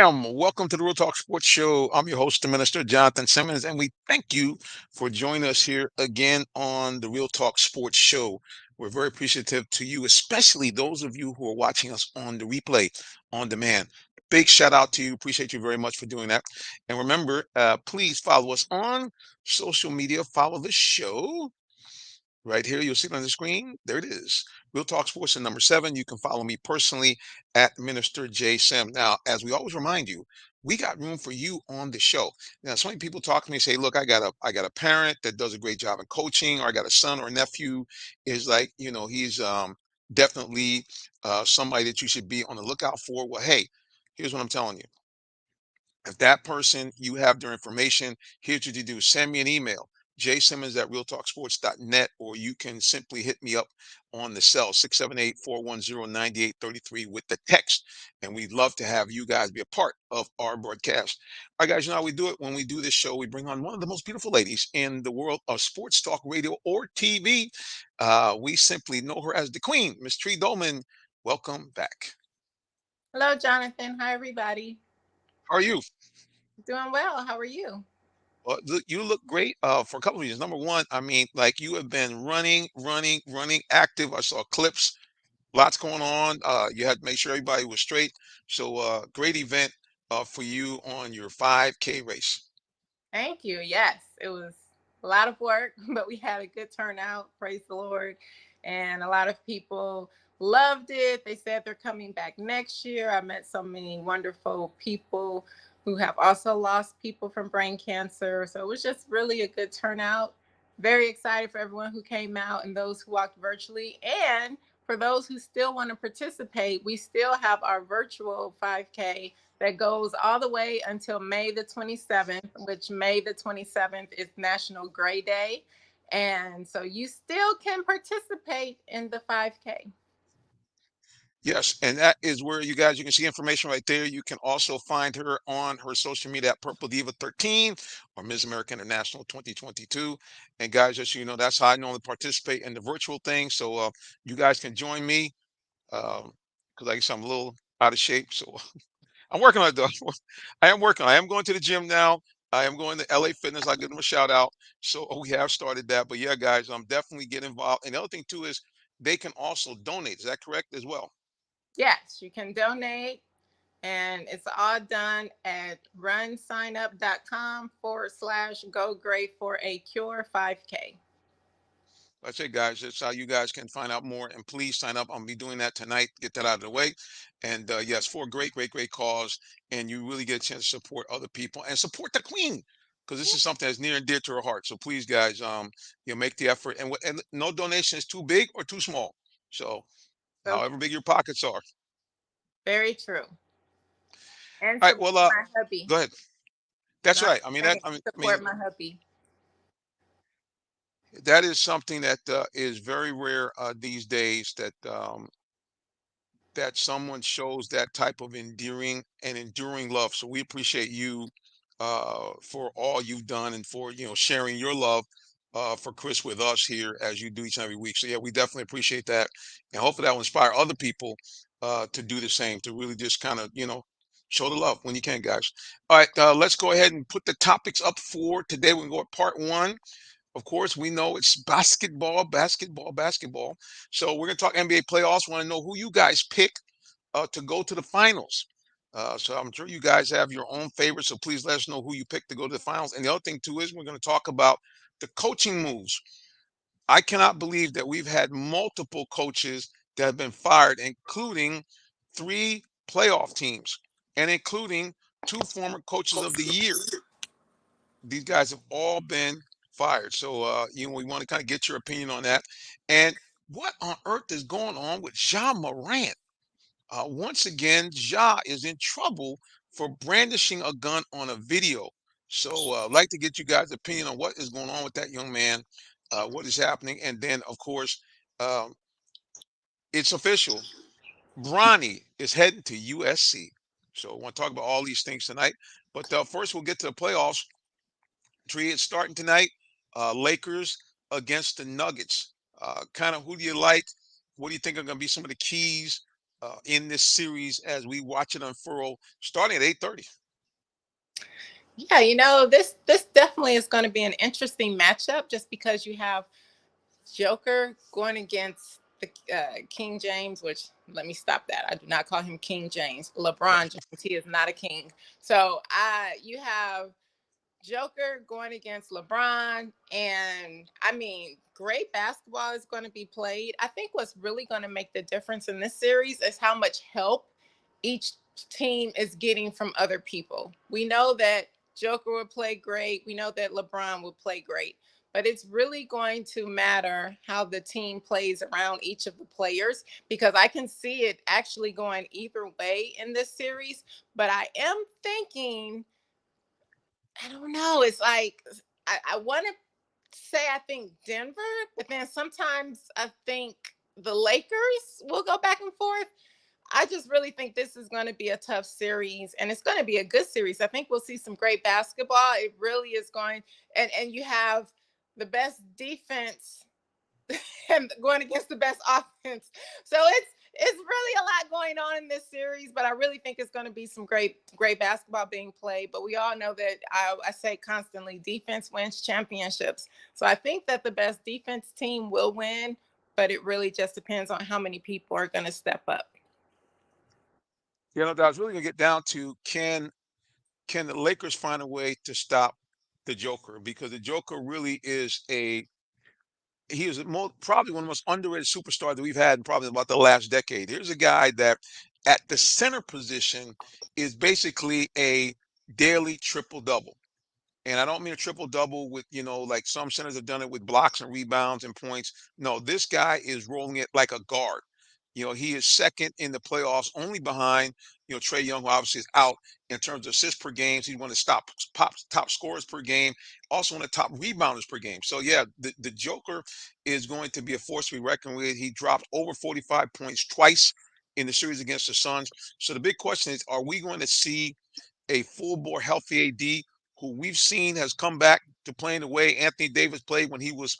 Bam! Welcome to the Real Talk Sports Show. I'm your host, the Minister Jonathan Simmons, and we thank you for joining us here again on the Real Talk Sports Show. We're very appreciative to you, especially those of you who are watching us on the replay on demand. Big shout out to you. Appreciate you very much for doing that. And remember, please follow us on social media. Follow the show. Right here, you'll see it on the screen. There it is. Real Talk Sports and number 7. You can follow me personally at Minister J Sim. Now, as we always remind you, we got room for you on the show. Now, so many people talk to me and say, "Look, I got a parent that does a great job in coaching, or I got a son or a nephew is like, he's definitely somebody that you should be on the lookout for." Well, hey, here's what I'm telling you. If that person, you have their information, here's what you do. Send me an email, jsimmons at realtalksports.net, or you can simply hit me up on the cell, 678-410-9833 with the text. And we'd love to have you guys be a part of our broadcast. All right, guys, you know how we do it. When we do this show, we bring on one of the most beautiful ladies in the world of sports talk radio or TV. We simply know her as the Queen, Miss Tree Dolman. Welcome back. Hello, Jonathan. Hi, everybody. How are you? Doing well. How are you? Well, you look great for a couple of reasons. Number one, I mean, like you have been running, running, running active. I saw clips, lots going on. You had to make sure everybody was straight. So, great event for you on your 5K race. Thank you. Yes, it was a lot of work, but we had a good turnout. Praise the Lord. And a lot of people loved it. They said they're coming back next year. I met so many wonderful people who have also lost people from brain cancer. So it was just really a good turnout. Very excited for everyone who came out and those who walked virtually. And for those who still want to participate, we still have our virtual 5K that goes all the way until May the 27th, which May the 27th is National Gray Day. And so you still can participate in the 5K. Yes, and that is where you can see information right there. You can also find her on her social media at Purple Diva 13 or Ms. America International 2022. And guys, just so you know, that's how I normally participate in the virtual thing. So you guys can join me because like I said, I'm a little out of shape. So I'm working on it though. I am working. I am going to the gym now. I am going to LA Fitness. I'll give them a shout out. So we have started that. But yeah, guys, I'm definitely get involved. And the other thing too is they can also donate. Is that correct as well? Yes, you can donate. And it's all done at runsignup.com/go great for a cure 5K. That's it, guys. That's how you guys can find out more. And please sign up. I'll be doing that tonight. Get that out of the way. And yes, for a great, great, great cause. And you really get a chance to support other people and support the Queen because this is something that's near and dear to her heart. So please, guys, make the effort. And no donation is too big or too small. So So however big your pockets are. very true. And All right. support Well, my hubby. go ahead. That's No, I'm right. saying I mean, support my hubby. that is something that is very rare these days. That someone shows that type of endearing and enduring love. So we appreciate you for all you've done and for sharing your love for Chris with us here as you do each and every week. So yeah, we definitely appreciate that, and hopefully that will inspire other people to do the same. To really just kind of show the love when you can, guys. All right, let's go ahead and put the topics up for today. We can go at part one. Of course, we know it's basketball, basketball, basketball. So we're going to talk NBA playoffs. Want to know who you guys pick to go to the finals. So I'm sure you guys have your own favorites. So please let us know who you pick to go to the finals. And the other thing too is we're going to talk about the coaching moves. I cannot believe that we've had multiple coaches that have been fired, including 3 playoff teams and including 2 former coaches of the year. These guys have all been fired. So we want to kind of get your opinion on that. And what on earth is going on with John Morant? Once again, Ja is in trouble for brandishing a gun on a video. So I'd like to get you guys' opinion on what is going on with that young man, what is happening. And then, of course, um, it's official. Bronny is heading to USC. So I want to talk about all these things tonight. But first, we'll get to the playoffs. Tree, it's starting tonight. Lakers against the Nuggets. Kind of who do you like? What do you think are going to be some of the keys in this series as we watch it unfurl, starting at 8:30. Yeah, this definitely is going to be an interesting matchup just because you have Joker going against the King James, which let me stop that. I do not call him King James. LeBron James, he is not a king. So you have Joker going against LeBron, and I mean, great basketball is going to be played. I think what's really going to make the difference in this series is how much help each team is getting from other people. We know that Joker would play great. We know that LeBron would play great. But it's really going to matter how the team plays around each of the players because I can see it actually going either way in this series. But I am thinking I don't know. It's like I want to say I think Denver, but then sometimes I think the Lakers will go back and forth. I just really think this is going to be a tough series and it's going to be a good series. I think we'll see some great basketball. It really is going and you have the best defense and going against the best offense. So it's really a lot going on in this series, but I really think it's going to be some great basketball being played. But we all know that I say constantly, defense wins championships. So I think that the best defense team will win, but it really just depends on how many people are going to step up. I was really gonna get down to can the Lakers find a way to stop the Joker because the Joker really is a he is probably one of the most underrated superstars that we've had in probably about the last decade. Here's a guy that at the center position is basically a daily triple double. And I don't mean a triple double with, like some centers have done it with blocks and rebounds and points. No, this guy is rolling it like a guard. He is second in the playoffs, only behind, Trey Young, who obviously is out in terms of assists per game. He's one of the top scorers per game, also one of the top rebounders per game. So, yeah, the Joker is going to be a force to be reckoned with. He dropped over 45 points twice in the series against the Suns. So the big question is, are we going to see a full bore healthy AD who we've seen has come back to playing the way Anthony Davis played when he was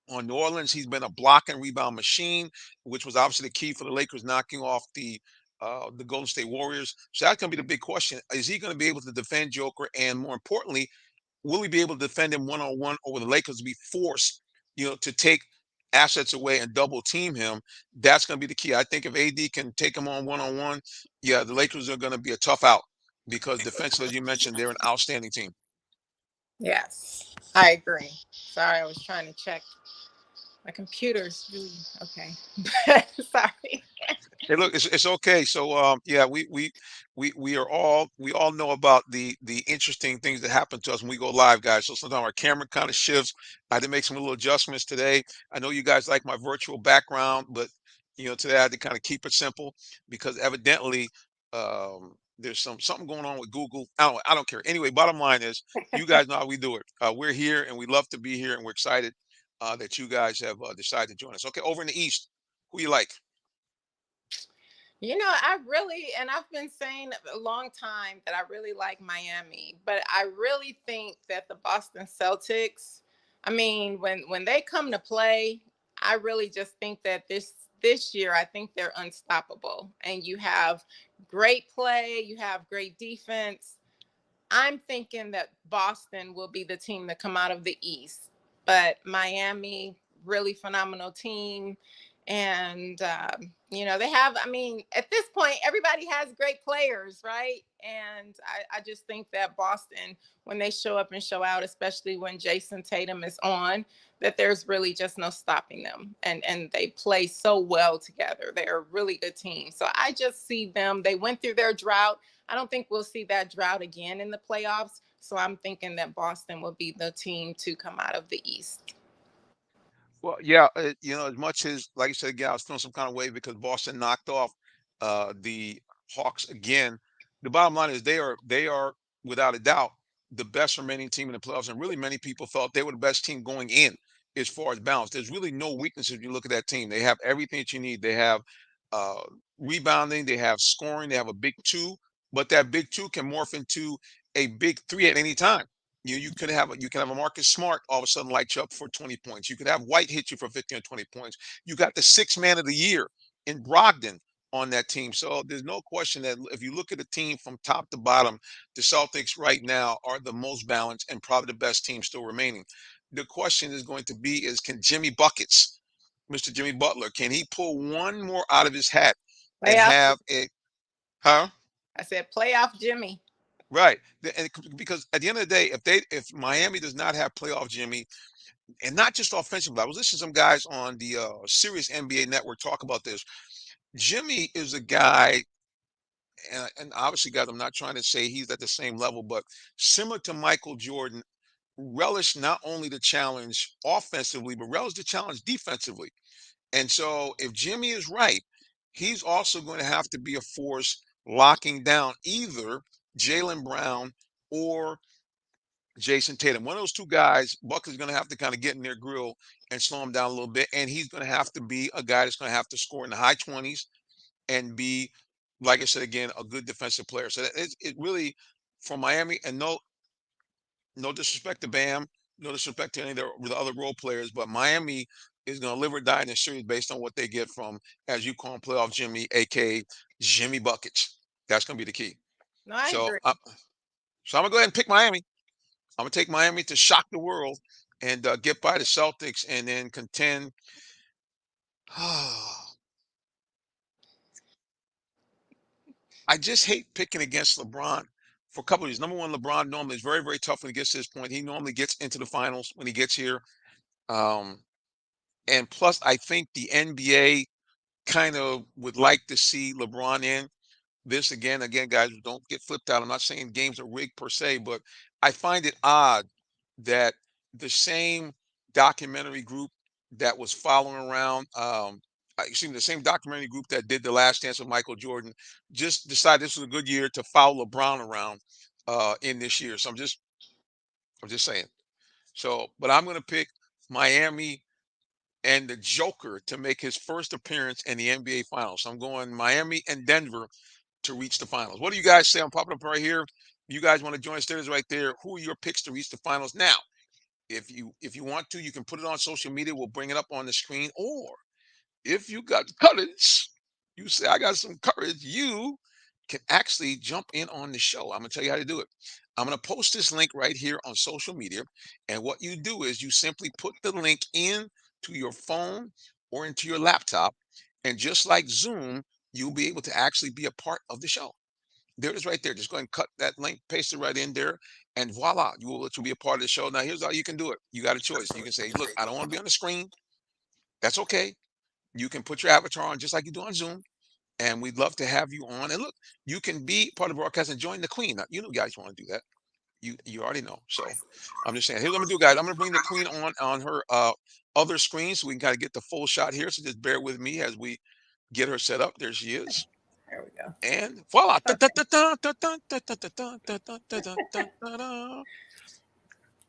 on New Orleans? He's been a block and rebound machine, which was obviously the key for the Lakers knocking off the Golden State Warriors. So that's going to be the big question: is he going to be able to defend Joker, and more importantly, will he be able to defend him one on one over the Lakers? To be forced, to take assets away and double team him. That's going to be the key. I think if AD can take him on one, yeah, the Lakers are going to be a tough out because defensively, as you mentioned, they're an outstanding team. Yes, I agree. Sorry, I was trying to check my computer's really okay. Sorry. Hey, look, it's okay. So, yeah, we all know about the interesting things that happen to us when we go live, guys. So sometimes our camera kind of shifts. I had to make some little adjustments today. I know you guys like my virtual background, but today I had to kind of keep it simple because evidently, there's something going on with Google. I don't care. Anyway, bottom line is, you guys know how we do it. We're here and we love to be here, and we're excited that you guys have decided to join us. Okay, over in the East, who you like? I really, and I've been saying a long time that I really like Miami, but I really think that the Boston Celtics, I mean, when they come to play, I really just think that this year, I think they're unstoppable. And you have great play, you have great defense. I'm thinking that Boston will be the team to come out of the East, but Miami, really phenomenal team. And, they have, I mean, at this point, everybody has great players, right? And I just think that Boston, when they show up and show out, especially when Jason Tatum is on, that there's really just no stopping them. And they play so well together. They're a really good team. So I just see them. They went through their drought. I don't think we'll see that drought again in the playoffs. So I'm thinking that Boston will be the team to come out of the East. Well, yeah, as much as, like you said, again, I was feeling some kind of way because Boston knocked off the Hawks again. The bottom line is they are without a doubt the best remaining team in the playoffs, and really many people felt they were the best team going in as far as balance. There's really no weaknesses if you look at that team. They have everything that you need. They have uh, rebounding, they have scoring, they have a big two, but that big two can morph into a big three at any time. You can have a Marcus Smart all of a sudden light you up for 20 points. You could have White hit you for 15 or 20 points. You got the sixth man of the year in Brogdon. on that team. So there's no question that if you look at the team from top to bottom, the Celtics right now are the most balanced and probably the best team still remaining. The question is going to be is can Jimmy Buckets, Mr. Jimmy Butler, can he pull one more out of his hat and Playoff. have it? Huh? I said playoff Jimmy. Right. Because at the end of the day, if Miami does not have playoff Jimmy, and not just offensively, I was listening to some guys on the Sirius NBA network talk about this. Jimmy is a guy, and obviously, guys, I'm not trying to say he's at the same level, but similar to Michael Jordan, relish not only the challenge offensively, but relish the challenge defensively. And so, if Jimmy is right, he's also going to have to be a force locking down either Jaylen Brown or Jason Tatum. One of those two guys, Buckley's going to have to kind of get in their grill and slow him down a little bit. And he's going to have to be a guy that's going to have to score in the high 20s and be, like I said again, a good defensive player. So it really, for Miami, and no disrespect to Bam, no disrespect to any of the other role players, but Miami is going to live or die in this series based on what they get from, as you call him, playoff Jimmy, aka Jimmy Buckets. That's going to be the key. No, I So, agree. so I'm gonna go ahead and pick Miami. I'm gonna take Miami to shock the world and get by the Celtics and then contend. I just hate picking against LeBron for a couple of reasons. Number one, LeBron normally is very, very tough when he gets to this point. He normally gets into the finals when he gets here. Um, and plus, I think the NBA kind of would like to see LeBron in this again. Again, guys, don't get flipped out. I'm not saying games are rigged per se, but I find it odd that the same documentary group that was following around, excuse me, the same documentary group that did The Last Dance with Michael Jordan, just decided this was a good year to follow LeBron around in this year. So I'm just saying. So, but I'm going to pick Miami and the Joker to make his first appearance in the NBA Finals. So I'm going Miami and Denver to reach the finals. What do you guys say? I'm popping up right here. You guys want to join us? There's right there. Who are your picks to reach the finals? Now, if you want to, you can put it on social media. We'll bring it up on the screen. Or if you got courage, you say I got some courage, you can actually jump in on the show. I'm gonna tell you how to do it. I'm gonna post this link right here on social media. And what you do is you simply put the link in to your phone or into your laptop. And just like Zoom, you'll be able to actually be a part of the show. There it is right there. Just go ahead and cut that link, paste it right in there, and voila, you will be a part of the show. Now, here's how you can do it. You got a choice. You can say, look, I don't want to be on the screen. That's okay. You can put your avatar on just like you do on Zoom, and we'd love to have you on. And look, you can be part of the broadcast and join the queen. Now, you know, guys want to do that. You already know. So I'm just saying, here's what I'm gonna do, guys. I'm gonna bring the queen on her other screen so we can kind of get the full shot here. So just bear with me as we get her set up. There she is. There we go. And voila.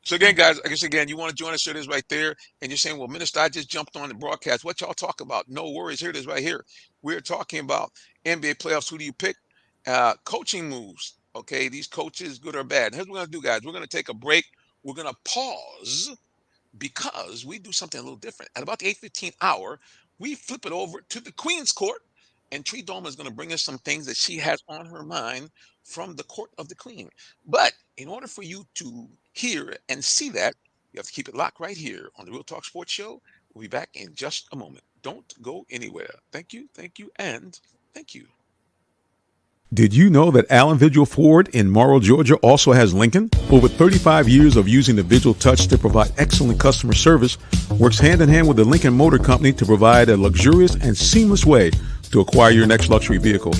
So again, guys, I guess again, you want to join us, here it is right there. And you're saying, well, Minister, I just jumped on the broadcast. What y'all talk about? No worries. Here it is right here. We're talking about NBA playoffs. Who do you pick? Coaching moves. Okay, these coaches, good or bad. Here's what we're going to do, guys. We're going to take a break. We're going to pause because we do something a little different. At about the 8:15 hour, we flip it over to the Queen's Court. And Tree Doma is going to bring us some things that she has on her mind from the Court of the Queen. But in order for you to hear and see that, you have to keep it locked right here on the Real Talk Sports Show. We'll be back in just a moment. Don't go anywhere. Thank you, and thank you. Did you know that Allen Vigil Ford in Morrow, Georgia also has Lincoln? Over 35 years of using the Vigil Touch to provide excellent customer service, works hand in hand with the Lincoln Motor Company to provide a luxurious and seamless way to acquire your next luxury vehicle.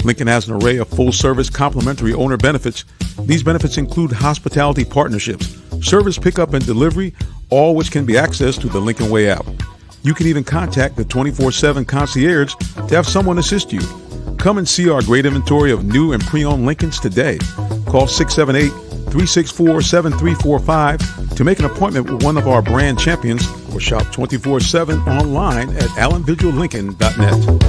Lincoln has an array of full-service complimentary owner benefits. These benefits include hospitality partnerships, service pickup and delivery, all which can be accessed through the Lincoln Way app. You can even contact the 24/7 concierge to have someone assist you. Come and see our great inventory of new and pre-owned Lincolns today. Call 678-364-7345 to make an appointment with one of our brand champions or shop 24/7 online at allenvigillincoln.net.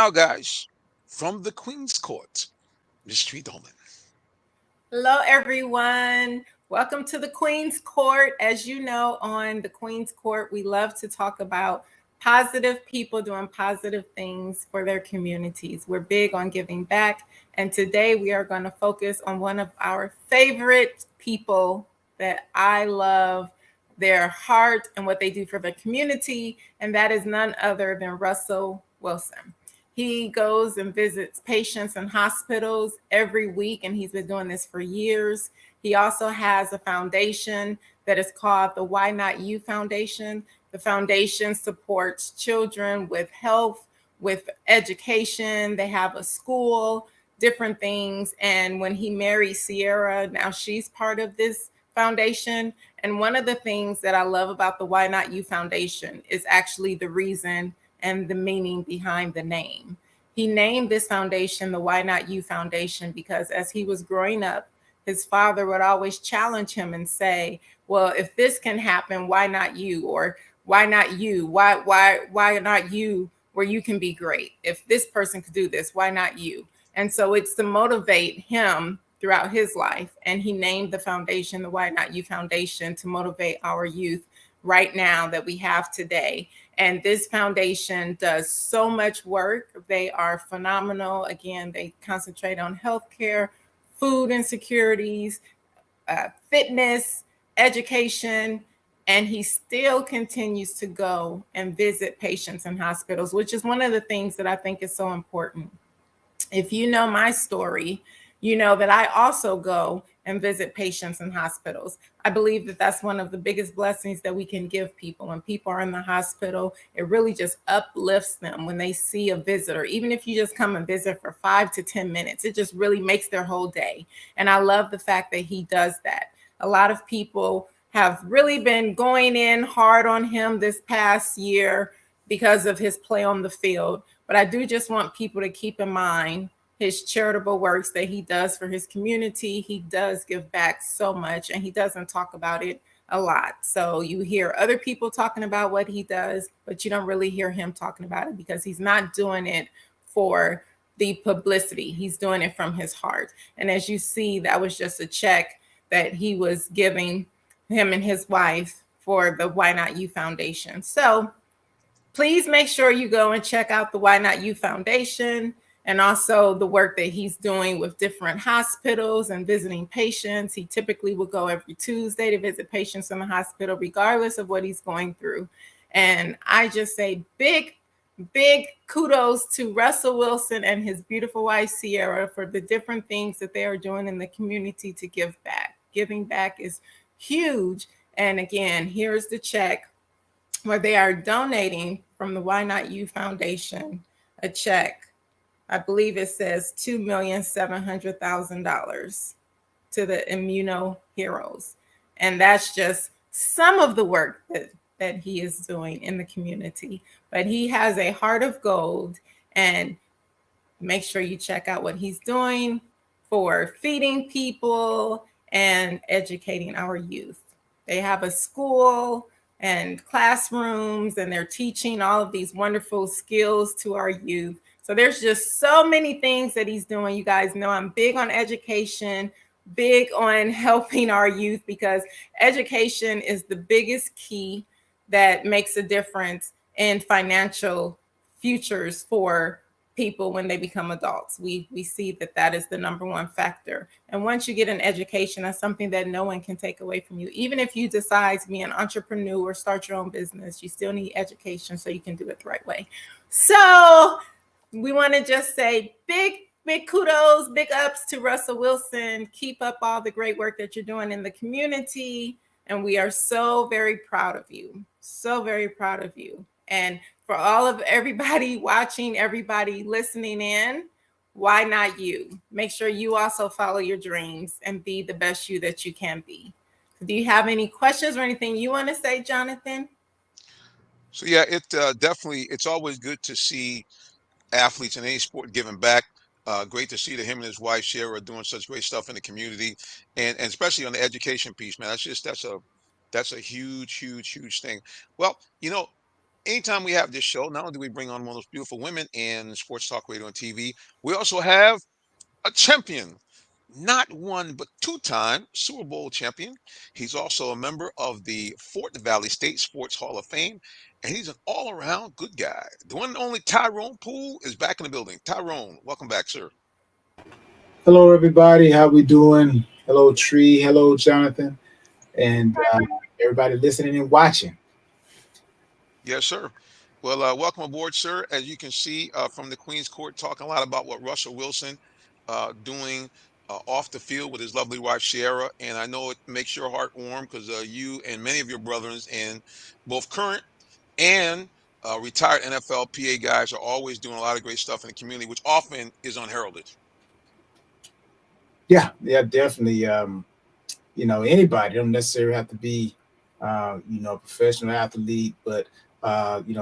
now, guys, from the Queen's Court, Miss Tree Dolan. Hello, everyone. Welcome to the Queen's Court. As you know, on the Queen's Court, we love to talk about positive people doing positive things for their communities. We're big on giving back. And today we are going to focus on one of our favorite people that I love, their heart and what they do for the community. And that is none other than Russell Wilson. He goes and visits patients in hospitals every week, and he's been doing this for years. He also has a foundation that is called the Why Not You Foundation. The foundation supports children with health, with education. They have a school, different things. And when he married Sierra, now she's part of this foundation. And one of the things that I love about the Why Not You Foundation is actually the reason and the meaning behind the name. He named this foundation the Why Not You Foundation because as he was growing up, his father would always challenge him and say, well, if this can happen, why not you? Or why not you? Why not you where you can be great? If this person could do this, why not you? And so it's to motivate him throughout his life. And he named the foundation the Why Not You Foundation to motivate our youth right now that we have today. And this foundation does so much work. They are phenomenal. Again, they concentrate on healthcare, food insecurities, fitness, education, and he still continues to go and visit patients in hospitals, which is one of the things that I think is so important. If you know my story, you know that I also go and visit patients in hospitals. I believe that that's one of the biggest blessings that we can give people. When people are in the hospital, it really just uplifts them when they see a visitor. Even if you just come and visit for 5 to 10 minutes, it just really makes their whole day. And I love the fact that he does that. A lot of people have really been going in hard on him this past year because of his play on the field. But I do just want people to keep in mind his charitable works that he does for his community. He does give back so much, and he doesn't talk about it a lot. So you hear other people talking about what he does, but you don't really hear him talking about it because he's not doing it for the publicity. He's doing it from his heart. And as you see, that was just a check that he was giving him and his wife for the Why Not You Foundation. So please make sure you go and check out the Why Not You Foundation, and also the work that he's doing with different hospitals and visiting patients. He typically will go every Tuesday to visit patients in the hospital, regardless of what he's going through. And I just say big kudos to Russell Wilson and his beautiful wife, Sierra, for the different things that they are doing in the community to give back. Giving back is huge. And again, here's the check where they are donating from the Why Not You Foundation, a check. I believe it says $2,700,000 to the Immuno Heroes. And that's just some of the work that he is doing in the community. But he has a heart of gold, and make sure you check out what he's doing for feeding people and educating our youth. They have a school and classrooms, and they're teaching all of these wonderful skills to our youth. So there's just so many things that he's doing. You guys know I'm big on education, big on helping our youth, because education is the biggest key that makes a difference in financial futures for people when they become adults. We see that is the number one factor. And once you get an education, that's something that no one can take away from you. Even if you decide to be an entrepreneur or start your own business, you still need education so you can do it the right way. So we want to just say big kudos, big ups to Russell Wilson. Keep up all the great work that you're doing in the community. And we are so very proud of you. So very proud of you. And for all of everybody watching, everybody listening in, why not you? Make sure you also follow your dreams and be the best you that you can be. Do you have any questions or anything you want to say, Jonathan? So yeah, it definitely, it's always good to see athletes in any sport giving back. Great to see that him and his wife Sierra are doing such great stuff in the community, and especially on the education piece, man. That's a huge thing. Well, anytime we have this show, not only do we bring on one of those beautiful women in sports talk radio and TV, we also have a champion, not one but two-time Super Bowl champion. He's also a member of the Fort Valley State Sports Hall of Fame, and he's an all-around good guy. The one and only Tyrone Poole is back in the building. Tyrone, welcome back, sir. Hello, everybody. How we doing? Hello, Tree. Hello, Jonathan, and everybody listening and watching. Yes, sir. Well, welcome aboard, sir. As you can see from the Queen's Court, talking a lot about what Russell Wilson doing off the field with his lovely wife Sierra, and I know it makes your heart warm because you and many of your brothers, and both current and retired NFL PA guys, are always doing a lot of great stuff in the community, which often is unheralded. Yeah, definitely. Anybody don't necessarily have to be, a professional athlete, but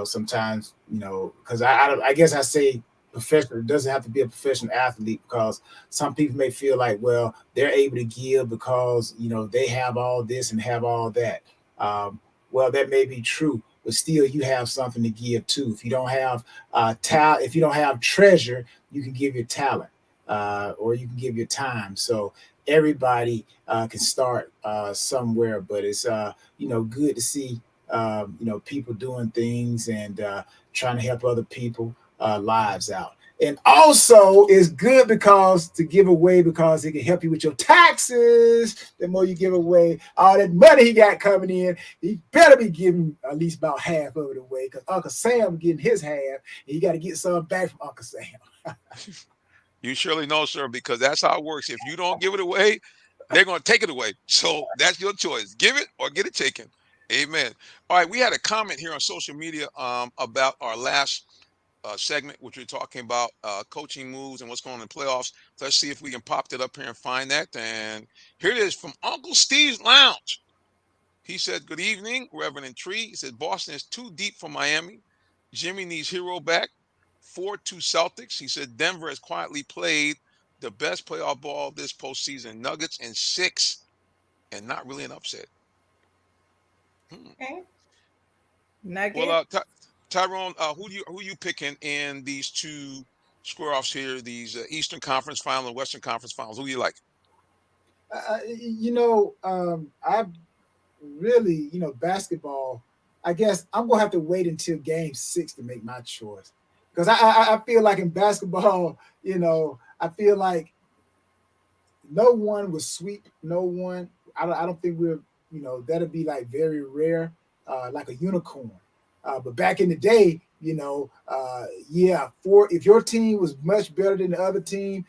sometimes, because I guess I say professional, it doesn't have to be a professional athlete, because some people may feel like, well, they're able to give because they have all this and have all that. Well, that may be true, but still, you have something to give too. If you don't have talent, if you don't have treasure, you can give your talent, or you can give your time. So everybody can start somewhere, but it's good to see people doing things and trying to help other people lives out. And also it's good because to give away, because it can help you with your taxes. The more you give away, all that money he got coming in, he better be giving at least about half of it away, because Uncle Sam getting his half, and you got to get some back from Uncle Sam. You surely know, sir, because that's how it works. If you don't give it away, they're going to take it away. So that's your choice. Give it or get it taken. Amen. All right. We had a comment here on social media about our last segment, which we're talking about coaching moves and what's going on in the playoffs. Let's see if we can pop that up here and find that. And here it is from Uncle Steve's Lounge. He said, "Good evening, Reverend and Tree." He said, "Boston is too deep for Miami. Jimmy needs Hero back. 4-2 Celtics." He said, "Denver has quietly played the best playoff ball this postseason. Nuggets in 6, and not really an upset." Hmm. Okay. Well, Nugget. Tyrone, who you picking in these two square offs here? These Eastern Conference Final and Western Conference Finals. Who do you like? I really, basketball. I guess I'm gonna have to wait until Game 6 to make my choice, because I feel like in basketball, I feel like no one will sweep no one. I don't think we're, that'll be like very rare, like a unicorn. But back in the day, if your team was much better than the other team,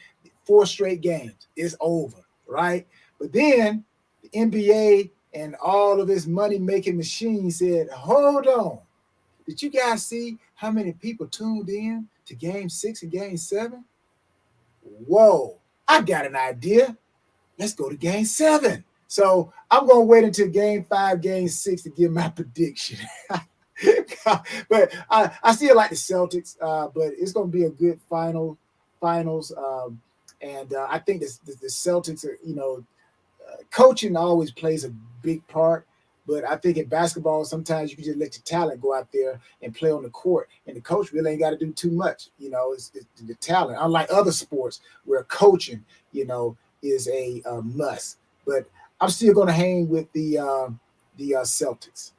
4 straight games, it's over, right? But then the NBA and all of this money making machine said, hold on. Did you guys see how many people tuned in to Game 6 and Game 7? Whoa, I got an idea. Let's go to Game 7. So I'm going to wait until Game 5, Game 6 to give my prediction. But I still like the Celtics, but it's going to be a good finals. And I think the Celtics are, coaching always plays a big part. But I think in basketball, sometimes you can just let your talent go out there and play on the court, and the coach really ain't got to do too much. It's the talent. Unlike other sports where coaching, is a must. But I'm still going to hang with the Celtics.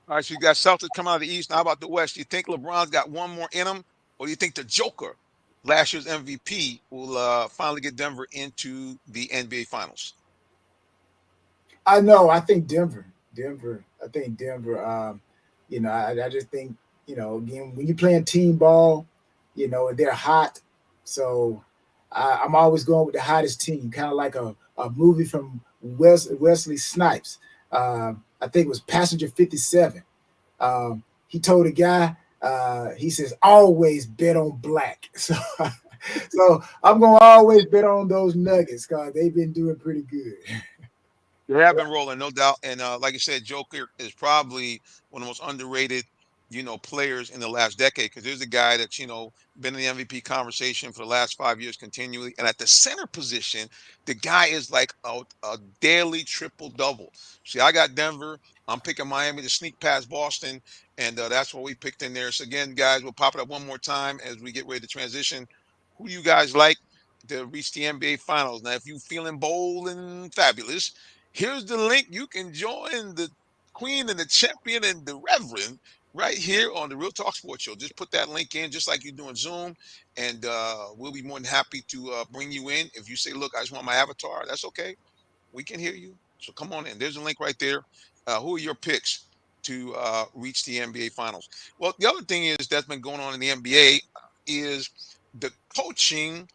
All right, so you got Celtics come out of the East. Now, how about the West? Do you think LeBron's got one more in him, or do you think the Joker, last year's MVP, will finally get Denver into the NBA Finals? I know. I think Denver. I think Denver. I just think, again, when you're playing team ball, they're hot. So I'm always going with the hottest team, kind of like a movie from Wesley Snipes. I think it was Passenger 57. He told a guy, he says, always bet on black. So I'm going to always bet on those Nuggets, because they've been doing pretty good. They have been rolling, no doubt. And like I said, Joker is probably one of the most underrated, players in the last decade, because there's a guy that's, been in the MVP conversation for the last 5 years continually. And at the center position, the guy is like a daily triple double. See, I got Denver. I'm picking Miami to sneak past Boston. And that's what we picked in there. So again, guys, we'll pop it up one more time as we get ready to transition. Who do you guys like to reach the NBA Finals? Now, if you're feeling bold and fabulous, here's the link. You can join the Queen and the Champion and the Reverend right here on the Real Talk Sports Show. Just put that link in, just like you do in Zoom, and we'll be more than happy to bring you in. If you say, "Look, I just want my avatar," that's okay. We can hear you. So come on in. There's a link right there. Who are your picks to reach the NBA Finals? Well, the other thing is that's been going on in the NBA is the coaching.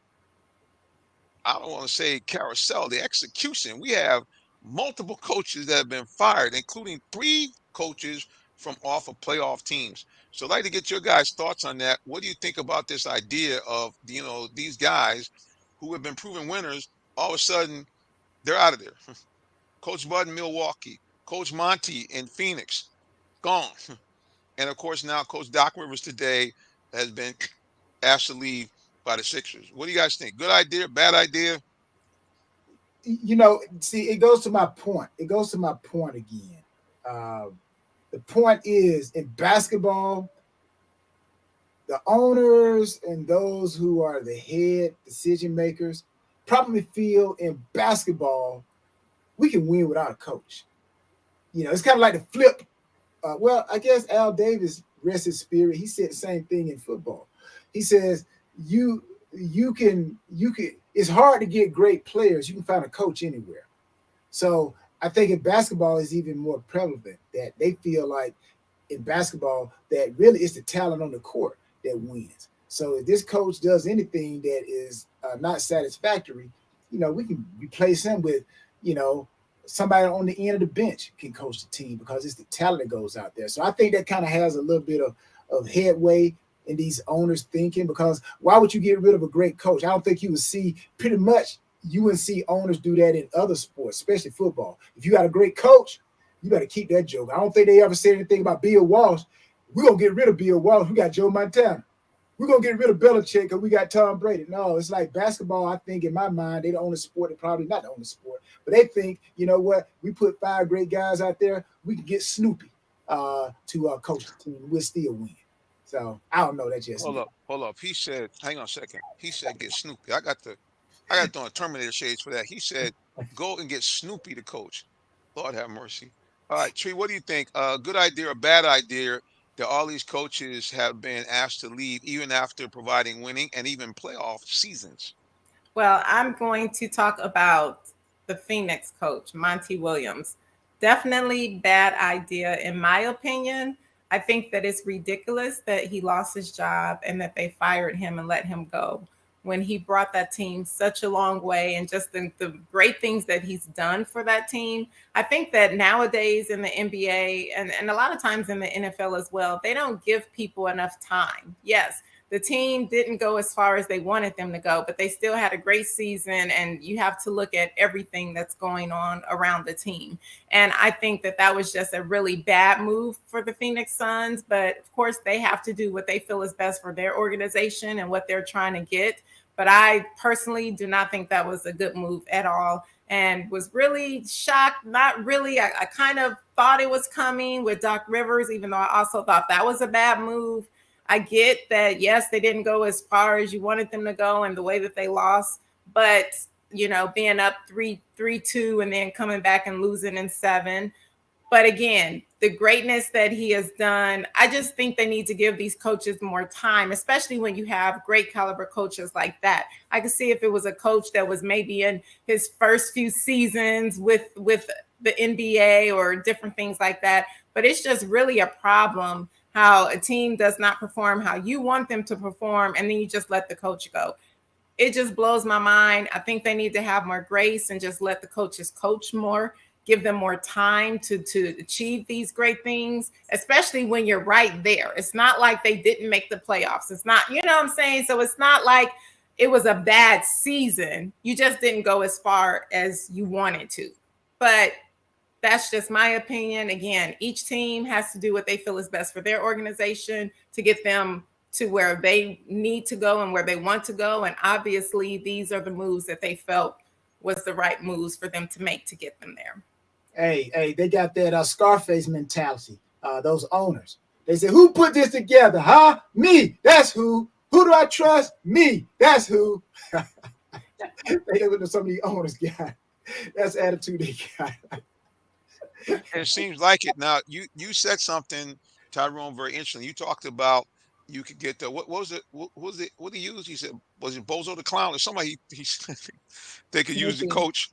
I don't want to say carousel, the execution. We have multiple coaches that have been fired, including 3 coaches from off of playoff teams. So I'd like to get your guys' thoughts on that. What do you think about this idea of, these guys who have been proven winners, all of a sudden they're out of there? Coach Bud in Milwaukee, Coach Monty in Phoenix, gone. And of course, now Coach Doc Rivers today has been asked to leave by the Sixers. What do you guys think? Good idea? Bad idea? See, it goes to my point. It goes to my point again. The point is, in basketball, the owners and those who are the head decision makers probably feel in basketball we can win without a coach. It's kind of like the flip. Well, I guess Al Davis, rest his spirit, he said the same thing in football. He says you can it's hard to get great players. You can find a coach anywhere. So I think in basketball is even more prevalent that they feel like in basketball that really it's the talent on the court that wins. So if this coach does anything that is not satisfactory, we can replace him with, somebody on the end of the bench can coach the team because it's the talent that goes out there. So I think that kind of has a little bit of headway in these owners thinking, because why would you get rid of a great coach? I don't think you would see pretty much you wouldn't see owners do that in other sports, especially football. If you got a great coach, you better keep that joke. I don't think they ever said anything about Bill Walsh. We're going to get rid of Bill Walsh. We got Joe Montana. We're going to get rid of Belichick because we got Tom Brady. No, it's like basketball, I think, in my mind, they the only sport, they're probably not the only sport, but they think, you know what, we put 5 great guys out there, we can get Snoopy to coach the team. We'll still win. So I don't know. That's just Hold up. He said, hang on a second. He said get Snoopy. I got to throw Terminator shades for that. He said, go and get Snoopy to coach. Lord have mercy. All right, Tree, what do you think? Good idea or bad idea that all these coaches have been asked to leave even after providing winning and even playoff seasons? Well, I'm going to talk about the Phoenix coach, Monty Williams. Definitely bad idea, in my opinion. I think that it's ridiculous that he lost his job and that they fired him and let him go when he brought that team such a long way, and just the great things that he's done for that team. I think that nowadays in the NBA and a lot of times in the NFL as well, they don't give people enough time. Yes, the team didn't go as far as they wanted them to go, but they still had a great season, and you have to look at everything that's going on around the team. And I think that that was just a really bad move for the Phoenix Suns, but of course they have to do what they feel is best for their organization and what they're trying to get. But I personally do not think that was a good move at all, and was really shocked. Not really. I kind of thought it was coming with Doc Rivers, even though I also thought that was a bad move. I get that, yes, they didn't go as far as you wanted them to go and the way that they lost, but, being up 3-2 and then coming back and losing in 7. But again, the greatness that he has done, I just think they need to give these coaches more time, especially when you have great caliber coaches like that. I could see if it was a coach that was maybe in his first few seasons with the NBA or different things like that. But it's just really a problem how a team does not perform how you want them to perform, and then you just let the coach go. It just blows my mind. I think they need to have more grace and just let the coaches coach more, give them more time to achieve these great things, especially when you're right there. It's not like they didn't make the playoffs. It's not, you know what I'm saying? So it's not like it was a bad season. You just didn't go as far as you wanted to. But that's just my opinion. Again, each team has to do what they feel is best for their organization to get them to where they need to go and where they want to go. And obviously, these are the moves that they felt was the right moves for them to make to get them there. Hey, they got that Scarface mentality, those owners. They say, who put this together? Huh? Me. That's who. Who do I trust? Me. That's who. They live with some of the owners got. That's the attitude they got. It seems like it. Now, you said something, Tyrone, very interesting. You talked about you could get the what was it? What was it? What he used? He said, was it Bozo the Clown or somebody? He they could use the Snoopy. coach.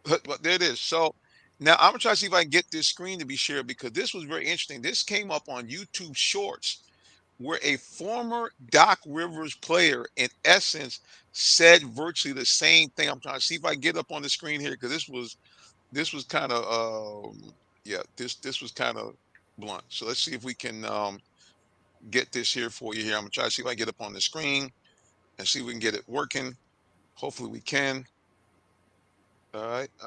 But there it is. So now I'm gonna try to see if I can get this screen to be shared because this was very interesting. This came up on YouTube Shorts, where a former Doc Rivers player, in essence, said virtually the same thing. I'm trying to see if I can get up on the screen here because this was kind of yeah, this was kind of blunt. So let's see if we can get this here for you here. I'm gonna try to see if I can get up on the screen and see if we can get it working. Hopefully we can. All right, so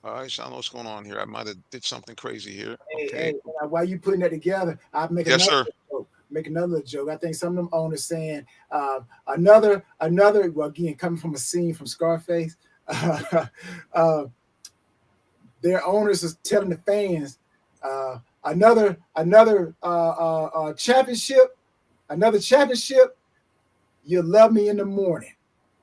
I don't know what's going on here. I might have did something crazy here. Okay. Hey, while you putting that together, I'll make Yes, another sir. joke. Make another joke. I think some of them owners saying another. Well, again, coming from a scene from Scarface, their owners is telling the fans another championship, another championship. You'll love me in the morning.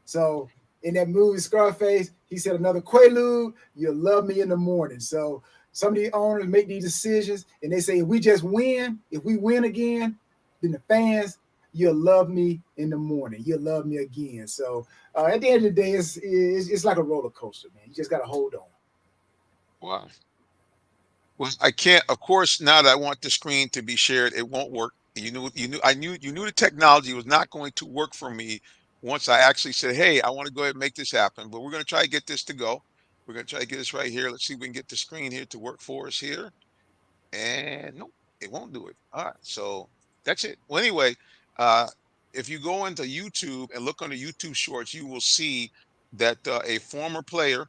So in that movie Scarface, he said another Quaalude, you'll love me in the morning. So some of the owners make these decisions and they say, if we just win, if we win again, then the fans, you'll love me in the morning. You'll love me again. So at the end of the day, it's like a roller coaster, man. You just got to hold on. Wow. Well, I can't, of course, now that I want the screen to be shared, it won't work. You knew the technology was not going to work for me once I actually said, hey, I want to go ahead and make this happen. But we're going to try to get this to go. We're going to try to get this right here. Let's see if we can get the screen here to work for us here. And nope, it won't do it. All right, so that's it. Well, anyway, if you go into YouTube and look on the YouTube Shorts, you will see that a former player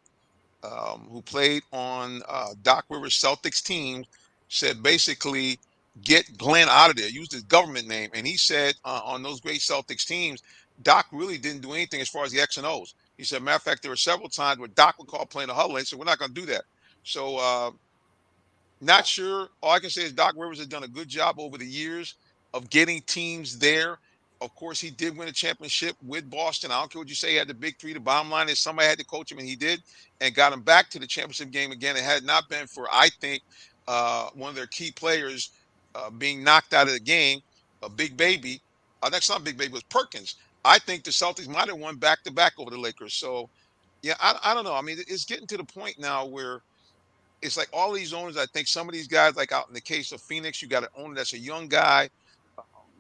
who played on Doc Rivers Celtics team said basically get Glenn out of there, used his government name. And he said on those great Celtics teams, Doc really didn't do anything as far as the X and O's. He said, matter of fact, there were several times where Doc would call playing the huddle and said, we're not going to do that. So not sure. All I can say is Doc Rivers has done a good job over the years of getting teams there. Of course, he did win a championship with Boston. I don't care what you say. He had the big three. The bottom line is somebody had to coach him, and he did, and got him back to the championship game again. It had not been for, I think, one of their key players being knocked out of the game, a Big Baby. That's not Big Baby, it was Perkins. I think the Celtics might have won back-to-back over the Lakers. So, yeah, I don't know. I mean, it's getting to the point now where it's like all these owners, I think some of these guys, like out in the case of Phoenix, you got an owner that's a young guy,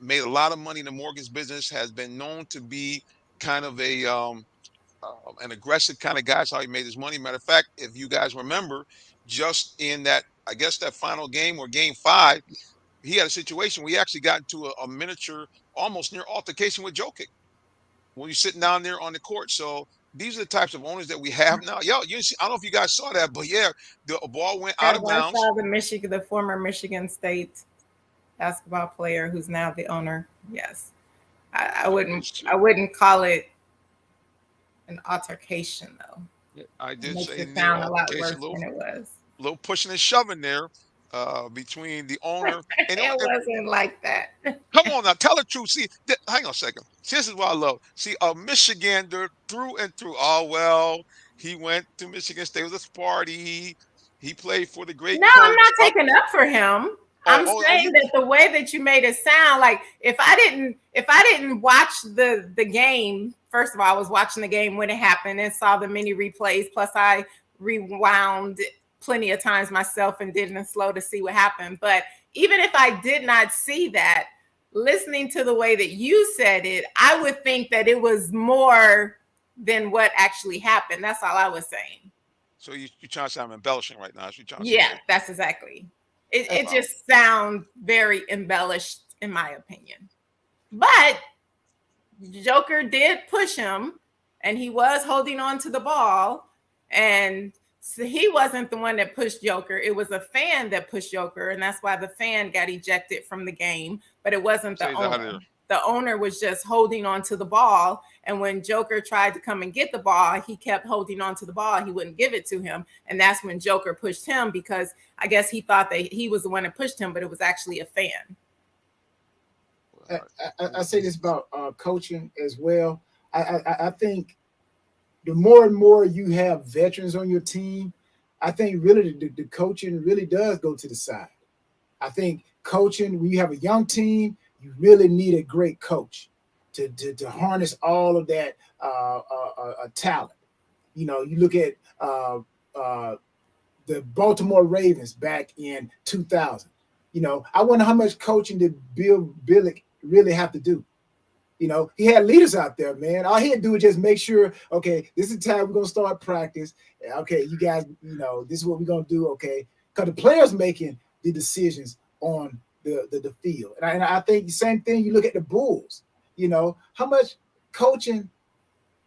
made a lot of money in the mortgage business, has been known to be kind of an aggressive kind of guy. That's how he made his money. Matter of fact, if you guys remember, just in that, I guess that final game or game 5, he had a situation where he actually got into a miniature, almost near altercation with Jokic when you're sitting down there on the court. So these are the types of owners that we have now. Yo, you see, I don't know if you guys saw that, but yeah, the ball went out of I bounds. saw the former Michigan State basketball player who's now the owner. Yes, I wouldn't call it an altercation though. Yeah, I did Makes say it near sound a lot altercation, worse than it was. little pushing and shoving there between the owner and It wasn't like that. come on now, tell the truth. See, hang on a second. See, this is what I love. See, a Michigander through and through. Oh well, he went to Michigan State. It was a party. He played for the great No, coach. I'm not taking up for him. I'm saying that the way that you made it sound like if I didn't watch the game, first of all, I was watching the game when it happened and saw the many replays. Plus, I rewound plenty of times myself and didn't slow to see what happened. But even if I did not see that, listening to the way that you said it, I would think that it was more than what actually happened. That's all I was saying. So you're trying to say I'm embellishing right now? That's what you're trying to Yeah, say. that's exactly. It just sounds very embellished, in my opinion. But Joker did push him, and he was holding on to the ball, and so he wasn't the one that pushed Joker. It was a fan that pushed Joker, and that's why the fan got ejected from the game. But it wasn't the owner. the owner was just holding on to the ball. And when Joker tried to come and get the ball, he kept holding on to the ball. He wouldn't give it to him. And that's when Joker pushed him, because I guess he thought that he was the one that pushed him, but it was actually a fan. I say this about coaching as well. I think the more and more you have veterans on your team, I think really the coaching really does go to the side. I think coaching, when you have a young team, you really need a great coach to harness all of that talent. You know, you look at the Baltimore Ravens back in 2000. You know, I wonder how much coaching did Bill Belichick really have to do. You know, he had leaders out there, man. All he had to do was just make sure, okay, this is the time we're going to start practice. Okay, you guys, you know, this is what we're going to do, okay? Because the players making the decisions on the field. And I think the same thing, you look at the Bulls, you know, how much coaching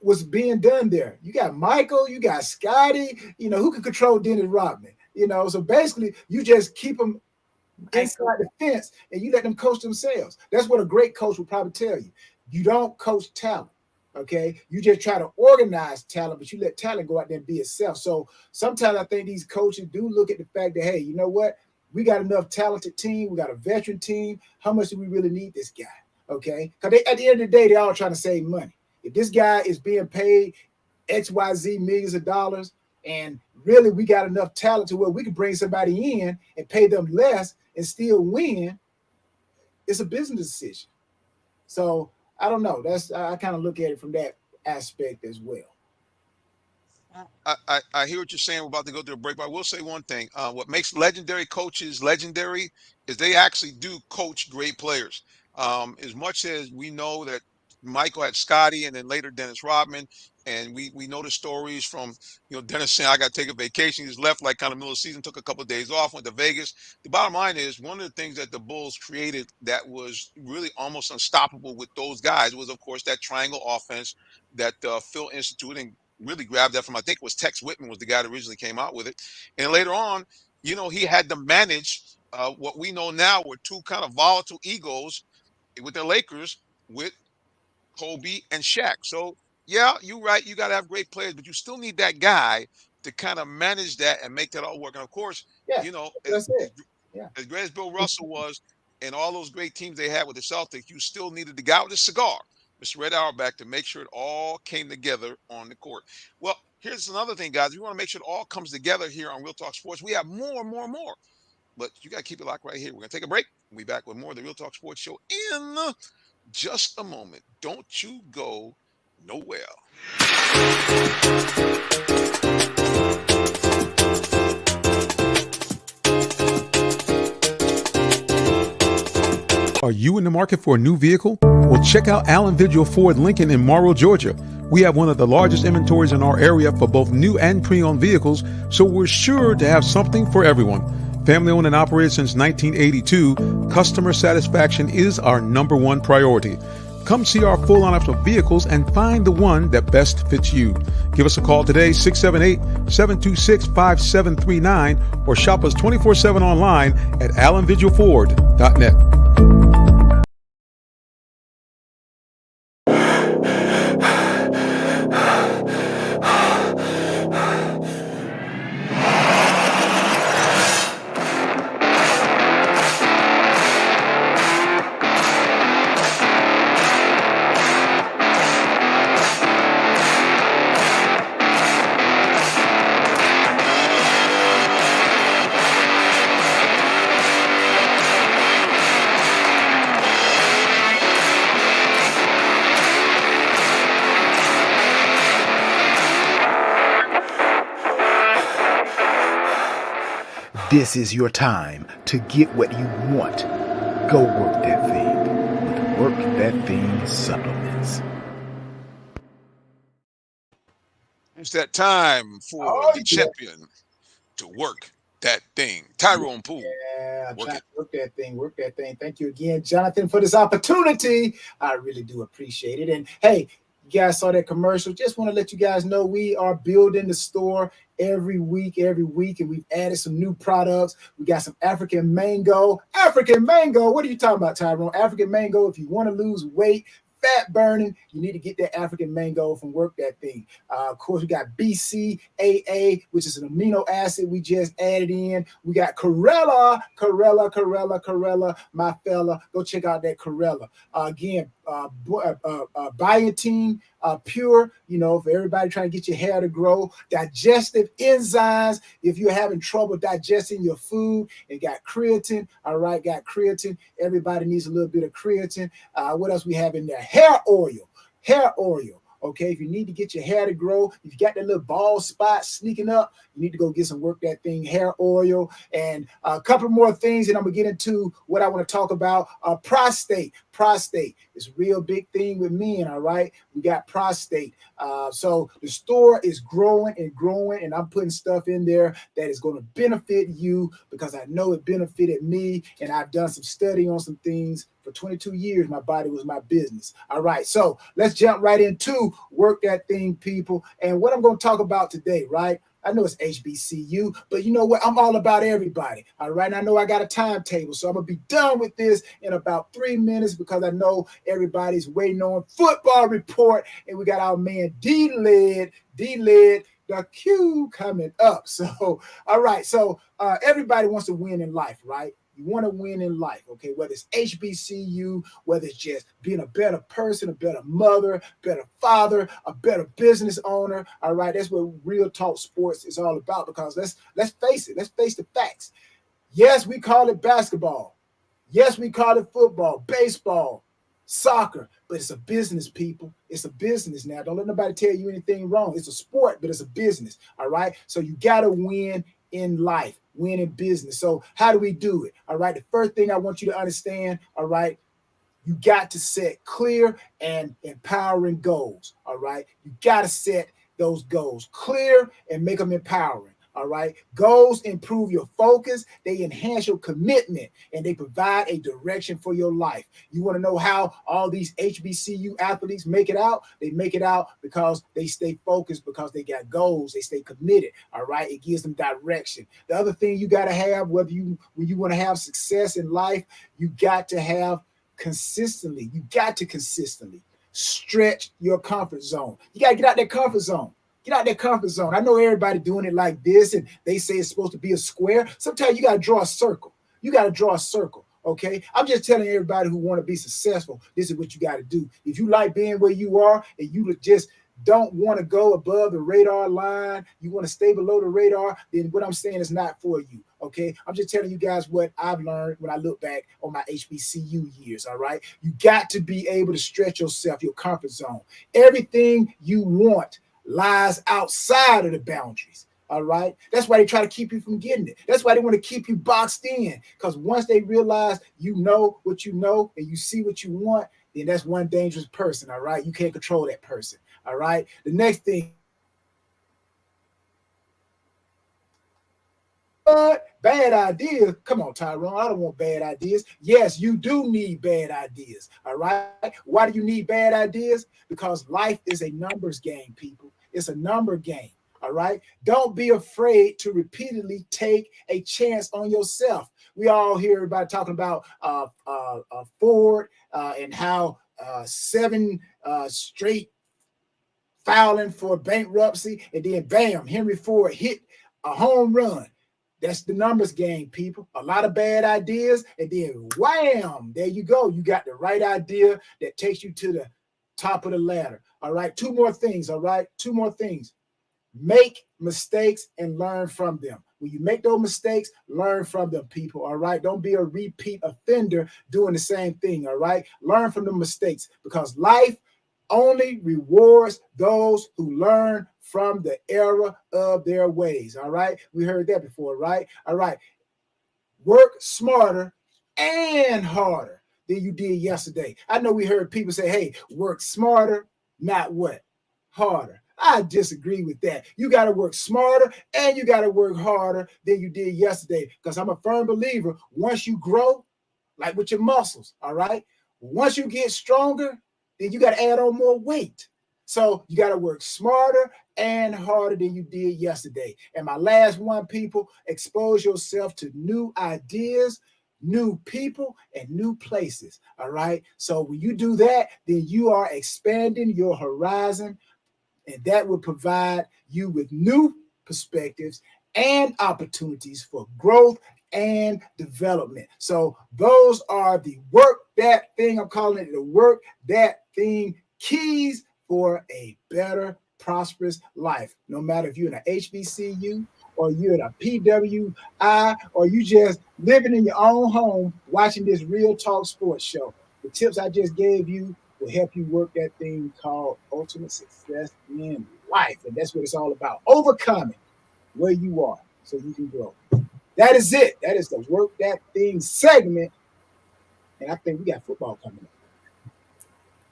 was being done there. You got Michael, you got Scotty, you know, who can control Dennis Rodman? You know, so basically you just keep them inside the fence and you let them coach themselves. That's what a great coach would probably tell you. You don't coach talent, okay? You just try to organize talent, but you let talent go out there and be itself. So sometimes I think these coaches do look at the fact that, hey, you know what? We got enough talented team. We got a veteran team. How much do we really need this guy, okay? Because at the end of the day, they're all trying to save money. If this guy is being paid XYZ millions of dollars, and really we got enough talent to where we can bring somebody in and pay them less and still win, it's a business decision. So I don't know. I kind of look at it from that aspect as well. I hear what you're saying. We're about to go through a break, but I will say one thing. What makes legendary coaches legendary is they actually do coach great players. As much as we know that Michael had Scotty and then later Dennis Rodman, and we know the stories from, you know, Dennis saying, I got to take a vacation. He's left like kind of middle of the season, took a couple of days off, went to Vegas. The bottom line is one of the things that the Bulls created that was really almost unstoppable with those guys was, of course, that triangle offense that Phil instituted and really grabbed that from, I think it was Tex Whitman was the guy that originally came out with it. And later on, you know, he had to manage what we know now were two kind of volatile egos with the Lakers with Kobe and Shaq. So yeah, you're right. You got to have great players, but you still need that guy to kind of manage that and make that all work. And of course, Yeah, you know, that's it. Yeah. as great as Bill Russell was and all those great teams they had with the Celtics, you still needed the guy with the cigar, Mr. Red Auerbach, to make sure it all came together on the court. Well, here's another thing, guys. We want to make sure it all comes together here on Real Talk Sports. We have more. But you got to keep it locked right here. We're going to take a break. We'll be back with more of the Real Talk Sports Show in just a moment. Don't you go nowhere. Are you in the market for a new vehicle? Well, check out Allen Vigil Ford Lincoln in Morrow, Georgia. We have one of the largest inventories in our area for both new and pre-owned vehicles, so we're sure to have something for everyone. Family owned and operated since 1982, customer satisfaction is our number one priority. Come see our full lineup of vehicles and find the one that best fits you. Give us a call today, 678-726-5739, or shop us 24/7 online at allenvigilford.net. This is your time to get what you want. Go work that thing with Work That Thing supplements. It's that time for the champion to work that thing. Tyrone Poole. Yeah, work that thing. Thank you again, Jonathan, for this opportunity. I really do appreciate it. And hey, You guys saw that commercial. Just want to let you guys know we are building the store every week, and we've added some new products. We got some African mango. African mango. What are you talking about, Tyrone? African mango. If you want to lose weight, fat burning, you need to get that African mango from Work That Thing. Of course, we got BCAA, which is an amino acid we just added in. We got Corella, my fella. Go check out that Corella. Again, biotin, pure, for everybody trying to get your hair to grow. Digestive enzymes, if you're having trouble digesting your food, and got creatine. All right, got creatine. Everybody needs a little bit of creatine. What else we have in there? Hair oil. Okay, if you need to get your hair to grow, if you got that little bald spot sneaking up, you need to go get some Work That Thing hair oil. And a couple more things, and I'm gonna get into what I want to talk about. Prostate is a real big thing with men. All right, we got prostate. So the store is growing, and I'm putting stuff in there that is going to benefit you, because I know it benefited me, and I've done some study on some things. For 22 years, my body was my business. All right, so let's jump right into Work That Thing, people. And what I'm going to talk about today, right? I know it's HBCU, but you know what? I'm all about everybody. All right, and I know I got a timetable, so I'm going to be done with this in about 3 minutes, because I know everybody's waiting on Football Report, and we got our man D-Led, the Q coming up. So, all right, so everybody wants to win in life, right? You want to win in life, okay? Whether it's HBCU, whether it's just being a better person, a better mother, better father, a better business owner. All right, that's what Real Talk Sports is all about. Because let's face it, let's face the facts. Yes, we call it basketball. Yes, we call it football, baseball, soccer, but it's a business, people. It's a business now. Don't let nobody tell you anything wrong. It's a sport, but it's a business. All right, so you gotta win in life, win in business. So how do we do it? All right, the first thing I want you to understand, all right, you got to set clear and empowering goals. All right, you got to set those goals clear and make them empowering. All right, goals improve your focus, they enhance your commitment, and they provide a direction for your life. You want to know how all these HBCU athletes make it out? They make it out because they stay focused, because they got goals, they stay committed. All right, it gives them direction. The other thing you got to have, when you want to have success in life, you got to have consistently. You got to consistently stretch your comfort zone. You got to get out that comfort zone. Get out that comfort zone. I know everybody doing it like this, and they say it's supposed to be a square. Sometimes you got to draw a circle. You got to draw a circle, okay? I'm just telling everybody who want to be successful, this is what you got to do. If you like being where you are, and you just don't want to go above the radar line, you want to stay below the radar, then what I'm saying is not for you, okay? I'm just telling you guys what I've learned when I look back on my HBCU years, all right? You got to be able to stretch yourself, your comfort zone. Everything you want lies outside of the boundaries. All right. That's why they try to keep you from getting it. That's why they want to keep you boxed in. Because once they realize you know what you know and you see what you want, then that's one dangerous person. All right. You can't control that person. All right. The next thing. But bad ideas. Come on, Tyrone. I don't want bad ideas. Yes, you do need bad ideas. All right. Why do you need bad ideas? Because life is a numbers game, people. It's a number game. All right. Don't be afraid to repeatedly take a chance on yourself. We all hear everybody talking about Ford and how 7 straight filing for bankruptcy, and then bam, Henry Ford hit a home run. That's the numbers game, people. A lot of bad ideas, and then wham, there you go. You got the right idea that takes you to the top of the ladder. All right, 2 more things. All right, 2 more things. Make mistakes and learn from them. When you make those mistakes, learn from them, people. All right, don't be a repeat offender doing the same thing. All right, learn from the mistakes, because life only rewards those who learn from the error of their ways. All right, we heard that before, right? All right, work smarter and harder than you did yesterday. I know we heard people say, hey, work smarter, not what? Harder. I disagree with that. You got to work smarter and you got to work harder than you did yesterday, because I'm a firm believer, once you grow, like with your muscles, all right, once you get stronger, then you got to add on more weight. So you got to work smarter and harder than you did yesterday. And my last one, people, expose yourself to new ideas, new people, and new places. All right. So when you do that, then you are expanding your horizon, and that will provide you with new perspectives and opportunities for growth and development. So those are the work that thing. I'm calling it the work that thing keys for a better, prosperous life. No matter if you're in an HBCU or you're in a PWI or you just living in your own home watching this Real Talk Sports Show. The tips I just gave you will help you work that thing called ultimate success in life. And that's what it's all about. Overcoming where you are so you can grow. That is it. That is the work that thing segment. And I think we got football coming up.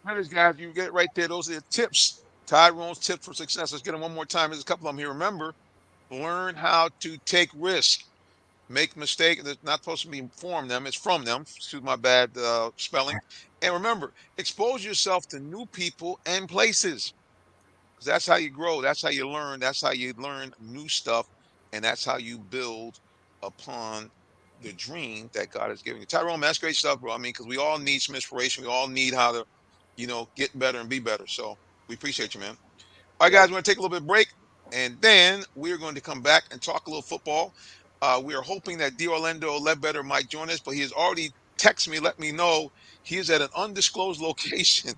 Brothers, guys, you get it right there. Those are the tips. Tyrone's tips for success. Let's get them one more time. There's a couple of them here. Remember, learn how to take risk. Make mistake. It's not supposed to be from them. It's from them. Excuse my bad spelling. And remember, expose yourself to new people and places. Because that's how you grow. That's how you learn. That's how you learn new stuff. And that's how you build upon the dream that God has given you. Tyrone, man, that's great stuff, bro. I mean, because we all need some inspiration. We all need how to, get better and be better. So we appreciate you, man. All right, guys, we're going to take a little bit of break. And then we're going to come back and talk a little football. We are hoping that D. Orlando Ledbetter might join us, but he has already texted me, let me know he is at an undisclosed location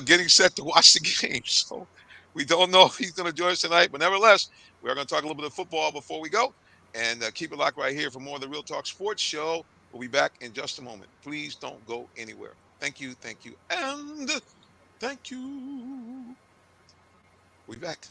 getting set to watch the game. So we don't know if he's going to join us tonight, but nevertheless, we are going to talk a little bit of football before we go. And keep it locked right here for more of the Real Talk Sports Show. We'll be back in just a moment. Please don't go anywhere. Thank you, and thank you. We'll be back.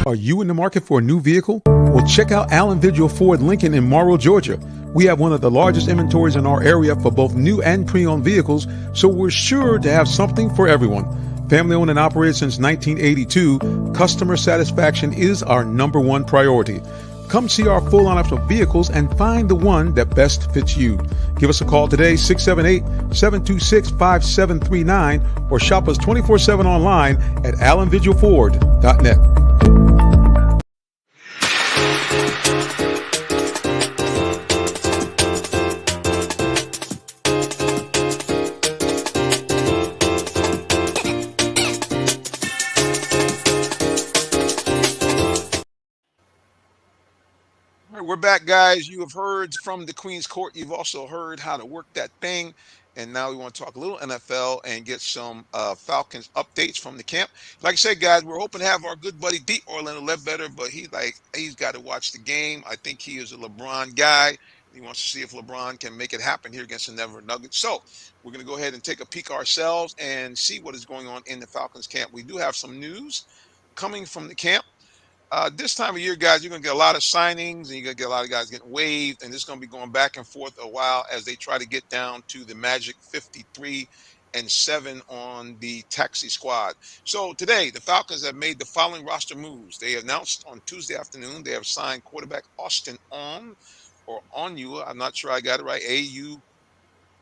Are you in the market for a new vehicle? Well, check out Allen Vigil Ford Lincoln in Morrow, Georgia. We have one of the largest inventories in our area for both new and pre-owned vehicles, so we're sure to have something for everyone. Family owned and operated since 1982, customer satisfaction is our number one priority. Come see our full lineup of vehicles and find the one that best fits you. Give us a call today, 678-726-5739, or shop us 24/7 online at allenvigilford.net. All right, we're back, guys. You have heard from the Queen's Court. You've also heard how to work that thing. And now we want to talk a little NFL and get some Falcons updates from the camp. Like I said, guys, we're hoping to have our good buddy D. Orlando Ledbetter, but he's got to watch the game. I think he is a LeBron guy. He wants to see if LeBron can make it happen here against the Denver Nuggets. So we're going to go ahead and take a peek ourselves and see what is going on in the Falcons camp. We do have some news coming from the camp. This time of year, guys, you're going to get a lot of signings and you're going to get a lot of guys getting waived. And this is going to be going back and forth a while as they try to get down to the magic 53-7 on the taxi squad. So today, the Falcons have made the following roster moves. They announced on Tuesday afternoon they have signed quarterback Austin Onyu. I'm not sure I got it right.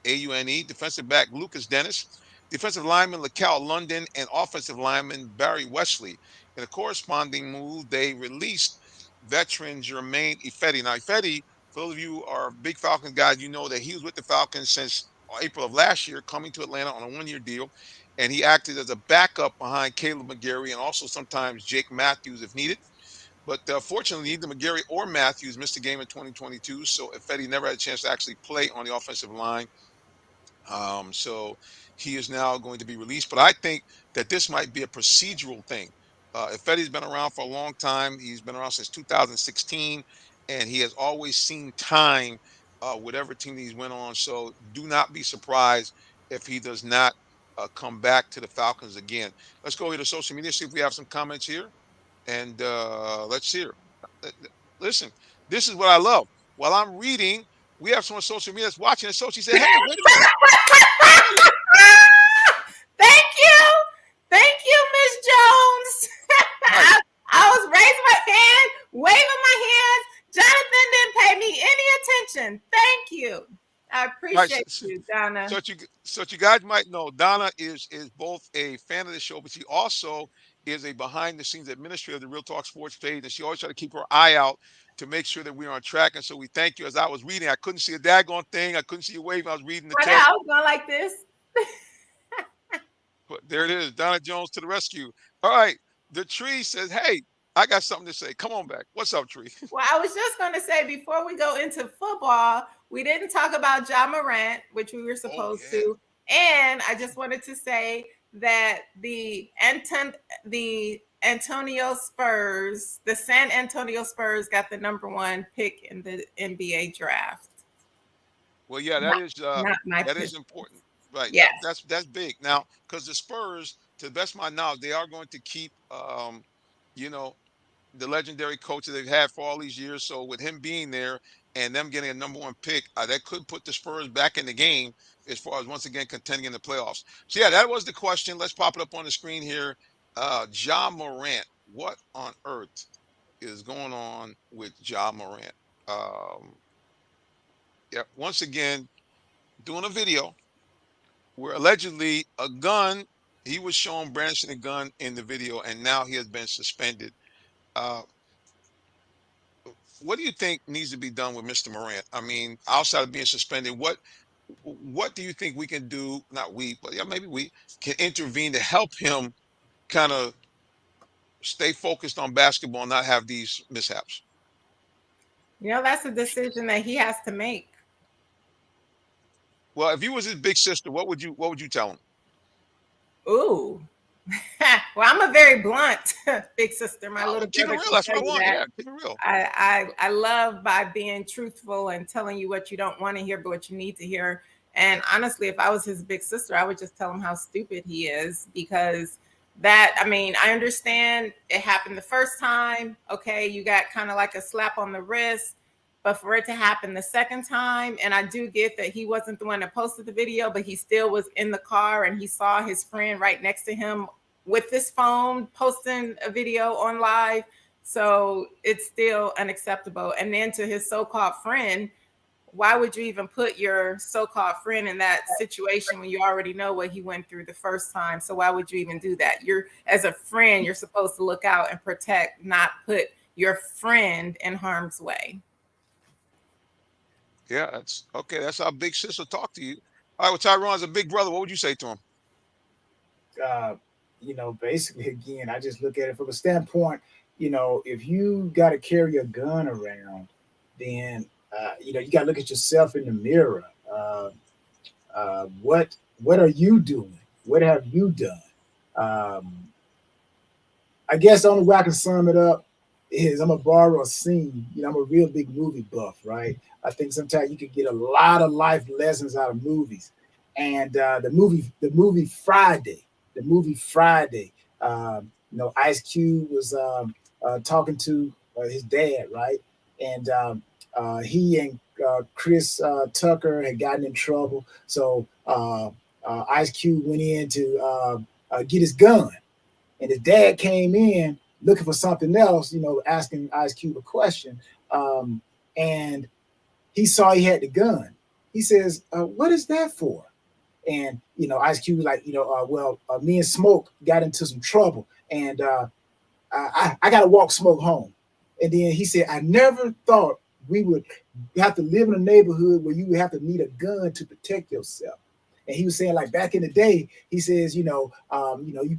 Aune, defensive back Lucas Dennis, defensive lineman LaCal London, and offensive lineman Barry Wesley. In a corresponding move, they released veteran Jermaine Ifedi. Now, Ifedi, for those of you who are big Falcons guys, you know that he was with the Falcons since April of last year, coming to Atlanta on a one-year deal, and he acted as a backup behind Caleb McGarry and also sometimes Jake Matthews if needed. But fortunately, neither McGarry or Matthews missed a game in 2022, so Ifedi never had a chance to actually play on the offensive line. So he is now going to be released. But I think that this might be a procedural thing. Ifedi's been around for a long time. He's been around since 2016, and he has always seen time, whatever team he's went on. So do not be surprised if he does not come back to the Falcons again. Let's go here to social media, see if we have some comments here. And let's hear. Listen, this is what I love. While I'm reading, we have someone on social media that's watching, and so she said, "Hey, wait a minute, wait a minute." Thank you. Thank you, Miss Jones. Right, I was raising my hand, waving my hands. Jonathan didn't pay me any attention. Thank you. I right. appreciate you, Donna. So what you guys might know, Donna is both a fan of the show, but she also is a behind the scenes administrator of the Real Talk Sports page, and she always try to keep her eye out to make sure that we're on track. And so we thank you. As I was reading, I couldn't see a daggone thing. I couldn't see you waving. I was reading the I know text. I was going like this. But there it is, Donna Jones to the rescue. All right, the tree says, "Hey, I got something to say. Come on back. What's up, tree?" Well, I was just going to say before we go into football, we didn't talk about Ja Morant, which we were Oh supposed yeah. to. And I just wanted to say that the Antonio Spurs, the San Antonio Spurs got the #1 pick in the NBA draft. Well, yeah, Not my that pick. is important, right? Yes. That's big now because the Spurs, to the best of my knowledge, they are going to keep, you know, the legendary coach that they've had for all these years. So with him being there and them getting a #1 pick, that could put the Spurs back in the game as far as once again contending in the playoffs. So yeah, that was the question. Let's pop it up on the screen here. Ja Morant, what on earth is going on with Ja Morant? Um, yeah, once again, doing a video where allegedly a gun, he was shown brandishing a gun in the video, and now he has been suspended. Uh, what do you think needs to be done with Mr. Morant? I mean, outside of being suspended, what do you think we can do? Not we, but yeah, maybe we can intervene to help him kind of stay focused on basketball and not have these mishaps. That's a decision that he has to make. Well, if you was his big sister, what would you tell him? Ooh. Well, I'm a very blunt big sister. My Oh, little keep it brother real. can That's tell what I you want. that. Yeah, keep it real. I love by being truthful and telling you what you don't want to hear, but what you need to hear. And honestly, if I was his big sister, I would just tell him how stupid he is because I understand it happened the first time. Okay, you got kind of like a slap on the wrist, but for it to happen the second time, and I do get that he wasn't the one that posted the video, but he still was in the car and he saw his friend right next to him with this phone posting a video on live. So it's still unacceptable. And then to his so-called friend, why would you even put your so-called friend in that situation when you already know what he went through the first time? So why would you even do that? You're, as a friend, you're supposed to look out and protect, not put your friend in harm's way. Yeah, that's okay. That's how big sister talk to you. All right, well, Tyron's a big brother. What would you say to him? uh, basically, again, I just look at it from a standpoint, if you got to carry a gun around, then, you got to look at yourself in the mirror. What are you doing? What have you done? I guess the only way I can sum it up is I'm going to borrow a scene. I'm a real big movie buff, right? I think sometimes you can get a lot of life lessons out of movies. And the movie Friday, Ice Cube was talking to his dad, right? And he and Chris Tucker had gotten in trouble. So Ice Cube went in to get his gun. And his dad came in looking for something else, asking Ice Cube a question. And he saw he had the gun. He says, what is that for? And, Ice Cube was like, me and Smoke got into some trouble. And I got to walk Smoke home. And then he said, I never thought we would have to live in a neighborhood where you would have to need a gun to protect yourself. And he was saying, like, back in the day, he says, you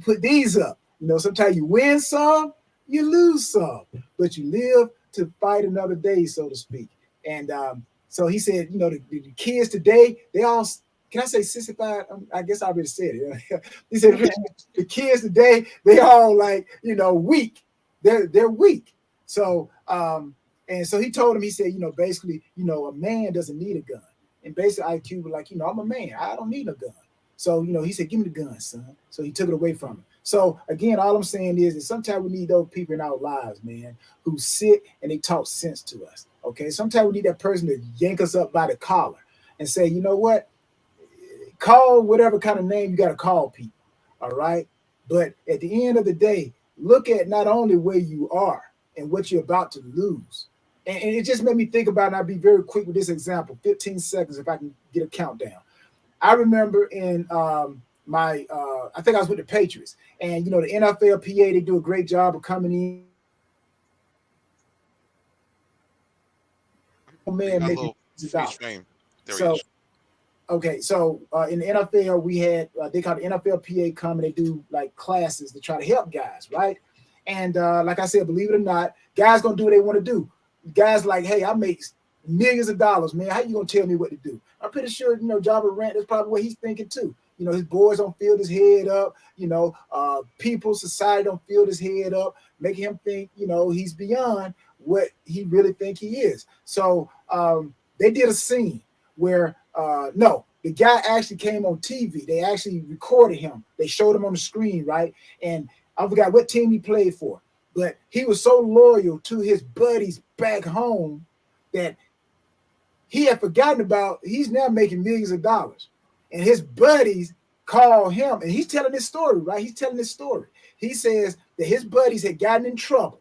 put these up. Sometimes you win some, you lose some, but you live to fight another day, so to speak. And so he said, the kids today, they all, can I say 65? I guess I already said it. He said, the kids today, they all like, weak. They're weak. So, and so he told him, he said, basically, a man doesn't need a gun. And basically IQ was like, I'm a man. I don't need a gun. So, he said, give me the gun, son. So he took it away from him. So again, all I'm saying is that sometimes we need those people in our lives, man, who sit and they talk sense to us. Okay. Sometimes we need that person to yank us up by the collar and say, you know what? Call whatever kind of name you got to call people. All right. But at the end of the day, look at not only where you are and what you're about to lose. And it just made me think about, and I'll be very quick with this example, 15 seconds if I can get a countdown. I remember in I think I was with the Patriots, and the NFLPA, they do a great job of coming in, You man, got a making little millions of free dollars. stream. There he So is. okay, so in the NFL, we had they call the NFLPA come and they do like classes to try to help guys, right? And like I said, believe it or not, guys gonna do what they want to do. Guys like, hey, I make millions of dollars, man. How you gonna tell me what to do? I'm pretty sure Java Rant is probably what he's thinking too. His boys don't feel his head up. People, society don't feel his head up, making him think he's beyond what he really think he is. So they did a scene where no, the guy actually came on TV. They actually recorded him. They showed him on the screen, right? And I forgot what team he played for, but he was so loyal to his buddies back home that he had forgotten about. He's now making millions of dollars, and his buddies call him, and he's telling this story, right? He's telling this story. He says that his buddies had gotten in trouble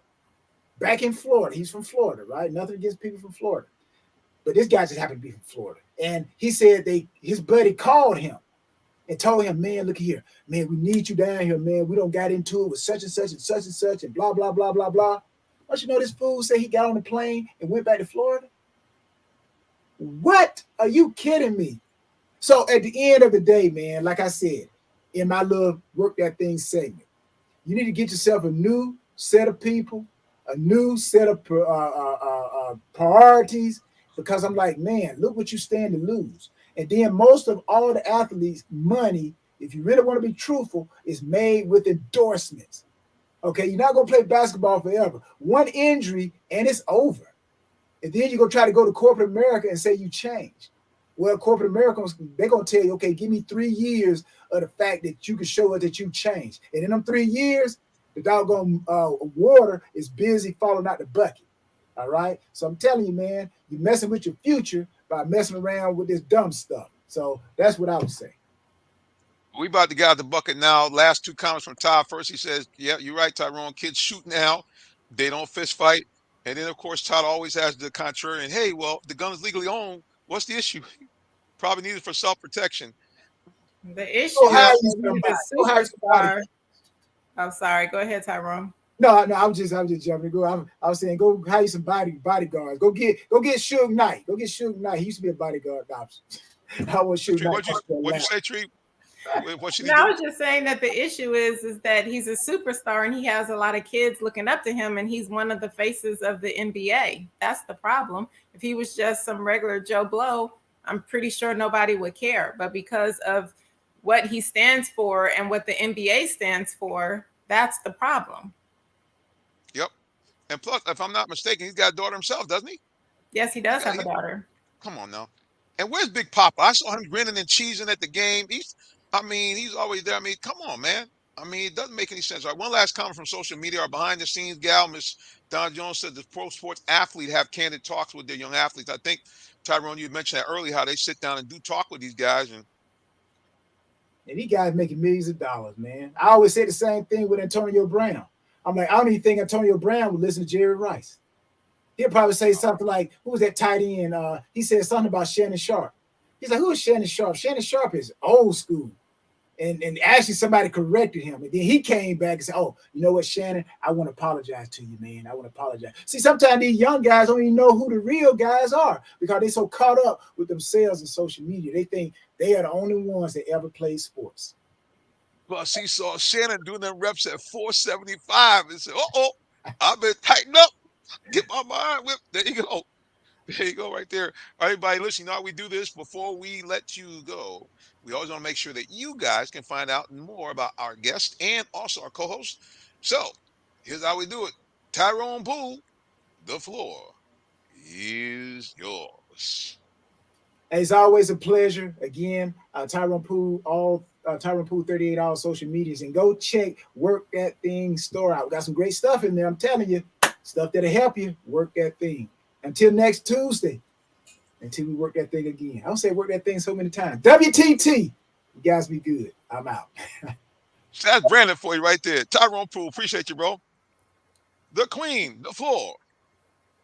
back in Florida. He's from Florida, right? Nothing against people from Florida, but this guy just happened to be from Florida. And he said his buddy called him and told him, man, look here, man, we need you down here, man. We don't got into it with such and such and such and such and blah, blah, blah, blah, blah. Don't you know this fool said he got on the plane and went back to Florida? What? Are you kidding me? So at the end of the day, man, like I said, in my little Work That Thing segment, you need to get yourself a new set of people, a new set of priorities, because I'm like, man, look what you stand to lose. And then most of all the athletes' money, if you really want to be truthful, is made with endorsements. Okay, you're not going to play basketball forever. One injury and it's over. And then you're going to try to go to corporate America and say you changed. Well, corporate America, they're going to tell you, okay, give me 3 years of the fact that you can show us that you changed. And in them 3 years, the doggone water is busy falling out the bucket. All right. So I'm telling you, man, you're messing with your future by messing around with this dumb stuff. So that's what I would say. We about to get out the bucket now. Last two comments from Todd. First, he says, yeah, you're right, Tyrone. Kids shoot now. They don't fist fight. And then, of course, Todd always has the contrary. And, hey, well, the gun is legally owned. What's the issue? Probably needed for self-protection. The issue Go hire is you that he's somebody. a Go hire somebody. superstar. I'm sorry. Go ahead, Tyrone. No, I was just jumping. I was saying, go hire some bodyguards. Go get Suge Knight. Go get Suge Knight. He used to be a bodyguard. I was Suge Knight. What'd you say, Tree? What should he No, do? I was just saying that the issue is that he's a superstar and he has a lot of kids looking up to him, and he's one of the faces of the NBA. That's the problem. If he was just some regular Joe Blow, I'm pretty sure nobody would care. But because of what he stands for and what the NBA stands for, that's the problem. Yep. And plus, if I'm not mistaken, he's got a daughter himself, doesn't he? Yes, he does have a daughter. Come on now. And where's Big Papa? I saw him grinning and cheesing at the game. He's always there. I mean, come on, man. I mean, it doesn't make any sense. All right, one last comment from social media. Our behind-the-scenes gal, Miss Don Jones, said the pro sports athlete have candid talks with their young athletes. I think, Tyrone, you mentioned that earlier, how they sit down and do talk with these guys. And these guys making millions of dollars, man. I always say the same thing with Antonio Brown. I'm like, I don't even think Antonio Brown would listen to Jerry Rice. He'll probably say something like, who was that tight end? He said something about Shannon Sharp. He's like, who is Shannon Sharp? Shannon Sharp is old school. And actually somebody corrected him. And then he came back and said, oh, you know what, Shannon? I want to apologize to you, man. I want to apologize. See, sometimes these young guys don't even know who the real guys are because they're so caught up with themselves and social media. They think they are the only ones that ever played sports. plus, he saw Shannon doing them reps at 475 and said, uh-oh, I've been tightened up. Get my mind whipped. There you go. There you go, right there. All right, everybody, listen, you know how we do this before we let you go. We always want to make sure that you guys can find out more about our guest and also our co-host. So here's how we do it. Tyrone Poole, the floor is yours. It's always a pleasure. Again, Tyrone Poole, Tyrone Poole 38 all social medias, and go check Work That Thing store out. We got some great stuff in there. I'm telling you, stuff that'll help you work that thing. Until next Tuesday, until we work that thing again. I don't say work that thing so many times. WTT. You guys be good. I'm out. That's Brandon for you right there. Tyrone Poole, appreciate you, bro. The Queen, the floor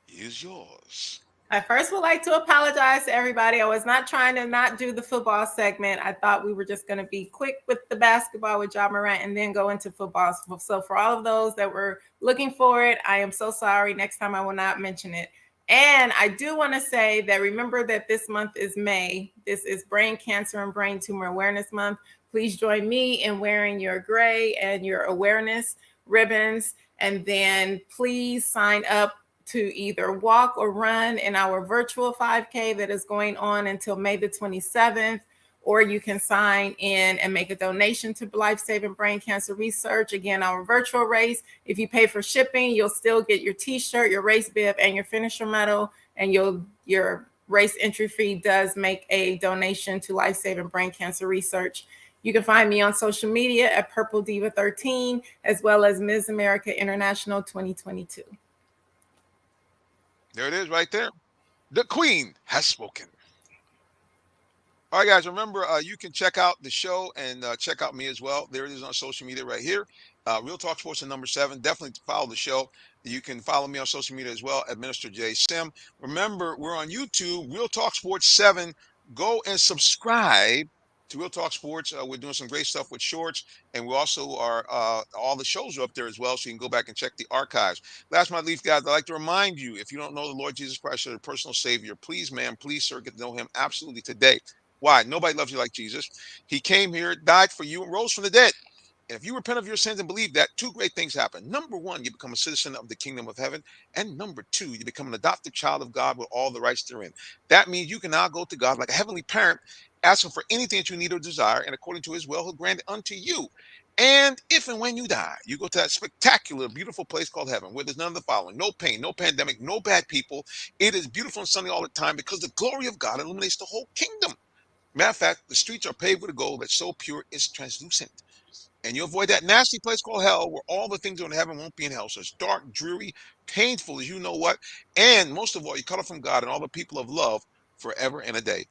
is yours. I first would like to apologize to everybody. I was not trying to not do the football segment. I thought we were just going to be quick with the basketball with Ja Morant and then go into football. So for all of those that were looking for it, I am so sorry. Next time I will not mention it. And I do want to say that remember that this month is May. This is Brain Cancer and Brain Tumor Awareness Month. Please join me in wearing your gray and your awareness ribbons. And then please sign up to either walk or run in our virtual 5K that is going on until May the 27th, or you can sign in and make a donation to Life-Saving Brain Cancer Research. Again, our virtual race, if you pay for shipping, you'll still get your t-shirt, your race bib, and your finisher medal, and your race entry fee does make a donation to Life-Saving Brain Cancer Research. You can find me on social media at Purple Diva 13, as well as Ms. America International 2022. There it is right there. The Queen has spoken. All right, guys, remember, you can check out the show and check out me as well. There it is on social media right here. Real Talk Sports and #7. Definitely follow the show. You can follow me on social media as well at Minister J Sim. Remember, we're on YouTube, Real Talk Sports 7. Go and subscribe to Real Talk Sports. We're doing some great stuff with shorts, and we also are all the shows are up there as well, so you can go back and check the archives. Last but not least, guys, I'd like to remind you, if you don't know the Lord Jesus Christ as your personal Savior, please, ma'am, please, sir, get to know Him absolutely today. Why? Nobody loves you like Jesus. He came here, died for you, and rose from the dead. And if you repent of your sins and believe that, two great things happen. Number one, you become a citizen of the kingdom of heaven. And number two, you become an adopted child of God with all the rights therein. That means you can now go to God like a heavenly parent, ask Him for anything that you need or desire, and according to His will, He'll grant it unto you. And if and when you die, you go to that spectacular, beautiful place called heaven, where there's none of the following: no pain, no pandemic, no bad people. It is beautiful and sunny all the time because the glory of God illuminates the whole kingdom. Matter of fact, the streets are paved with gold that's so pure it's translucent. And you avoid that nasty place called hell, where all the things that are in heaven won't be in hell. So it's dark, dreary, painful as you know what. And most of all, you cut off from God and all the people of love forever and a day.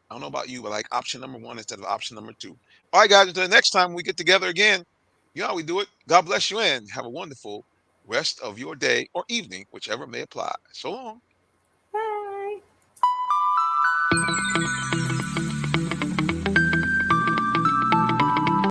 I don't know about you, but I like option number one instead of option number two. All right, guys, until the next time we get together again, you know how we do it. God bless you and have a wonderful rest of your day or evening, whichever may apply. So long.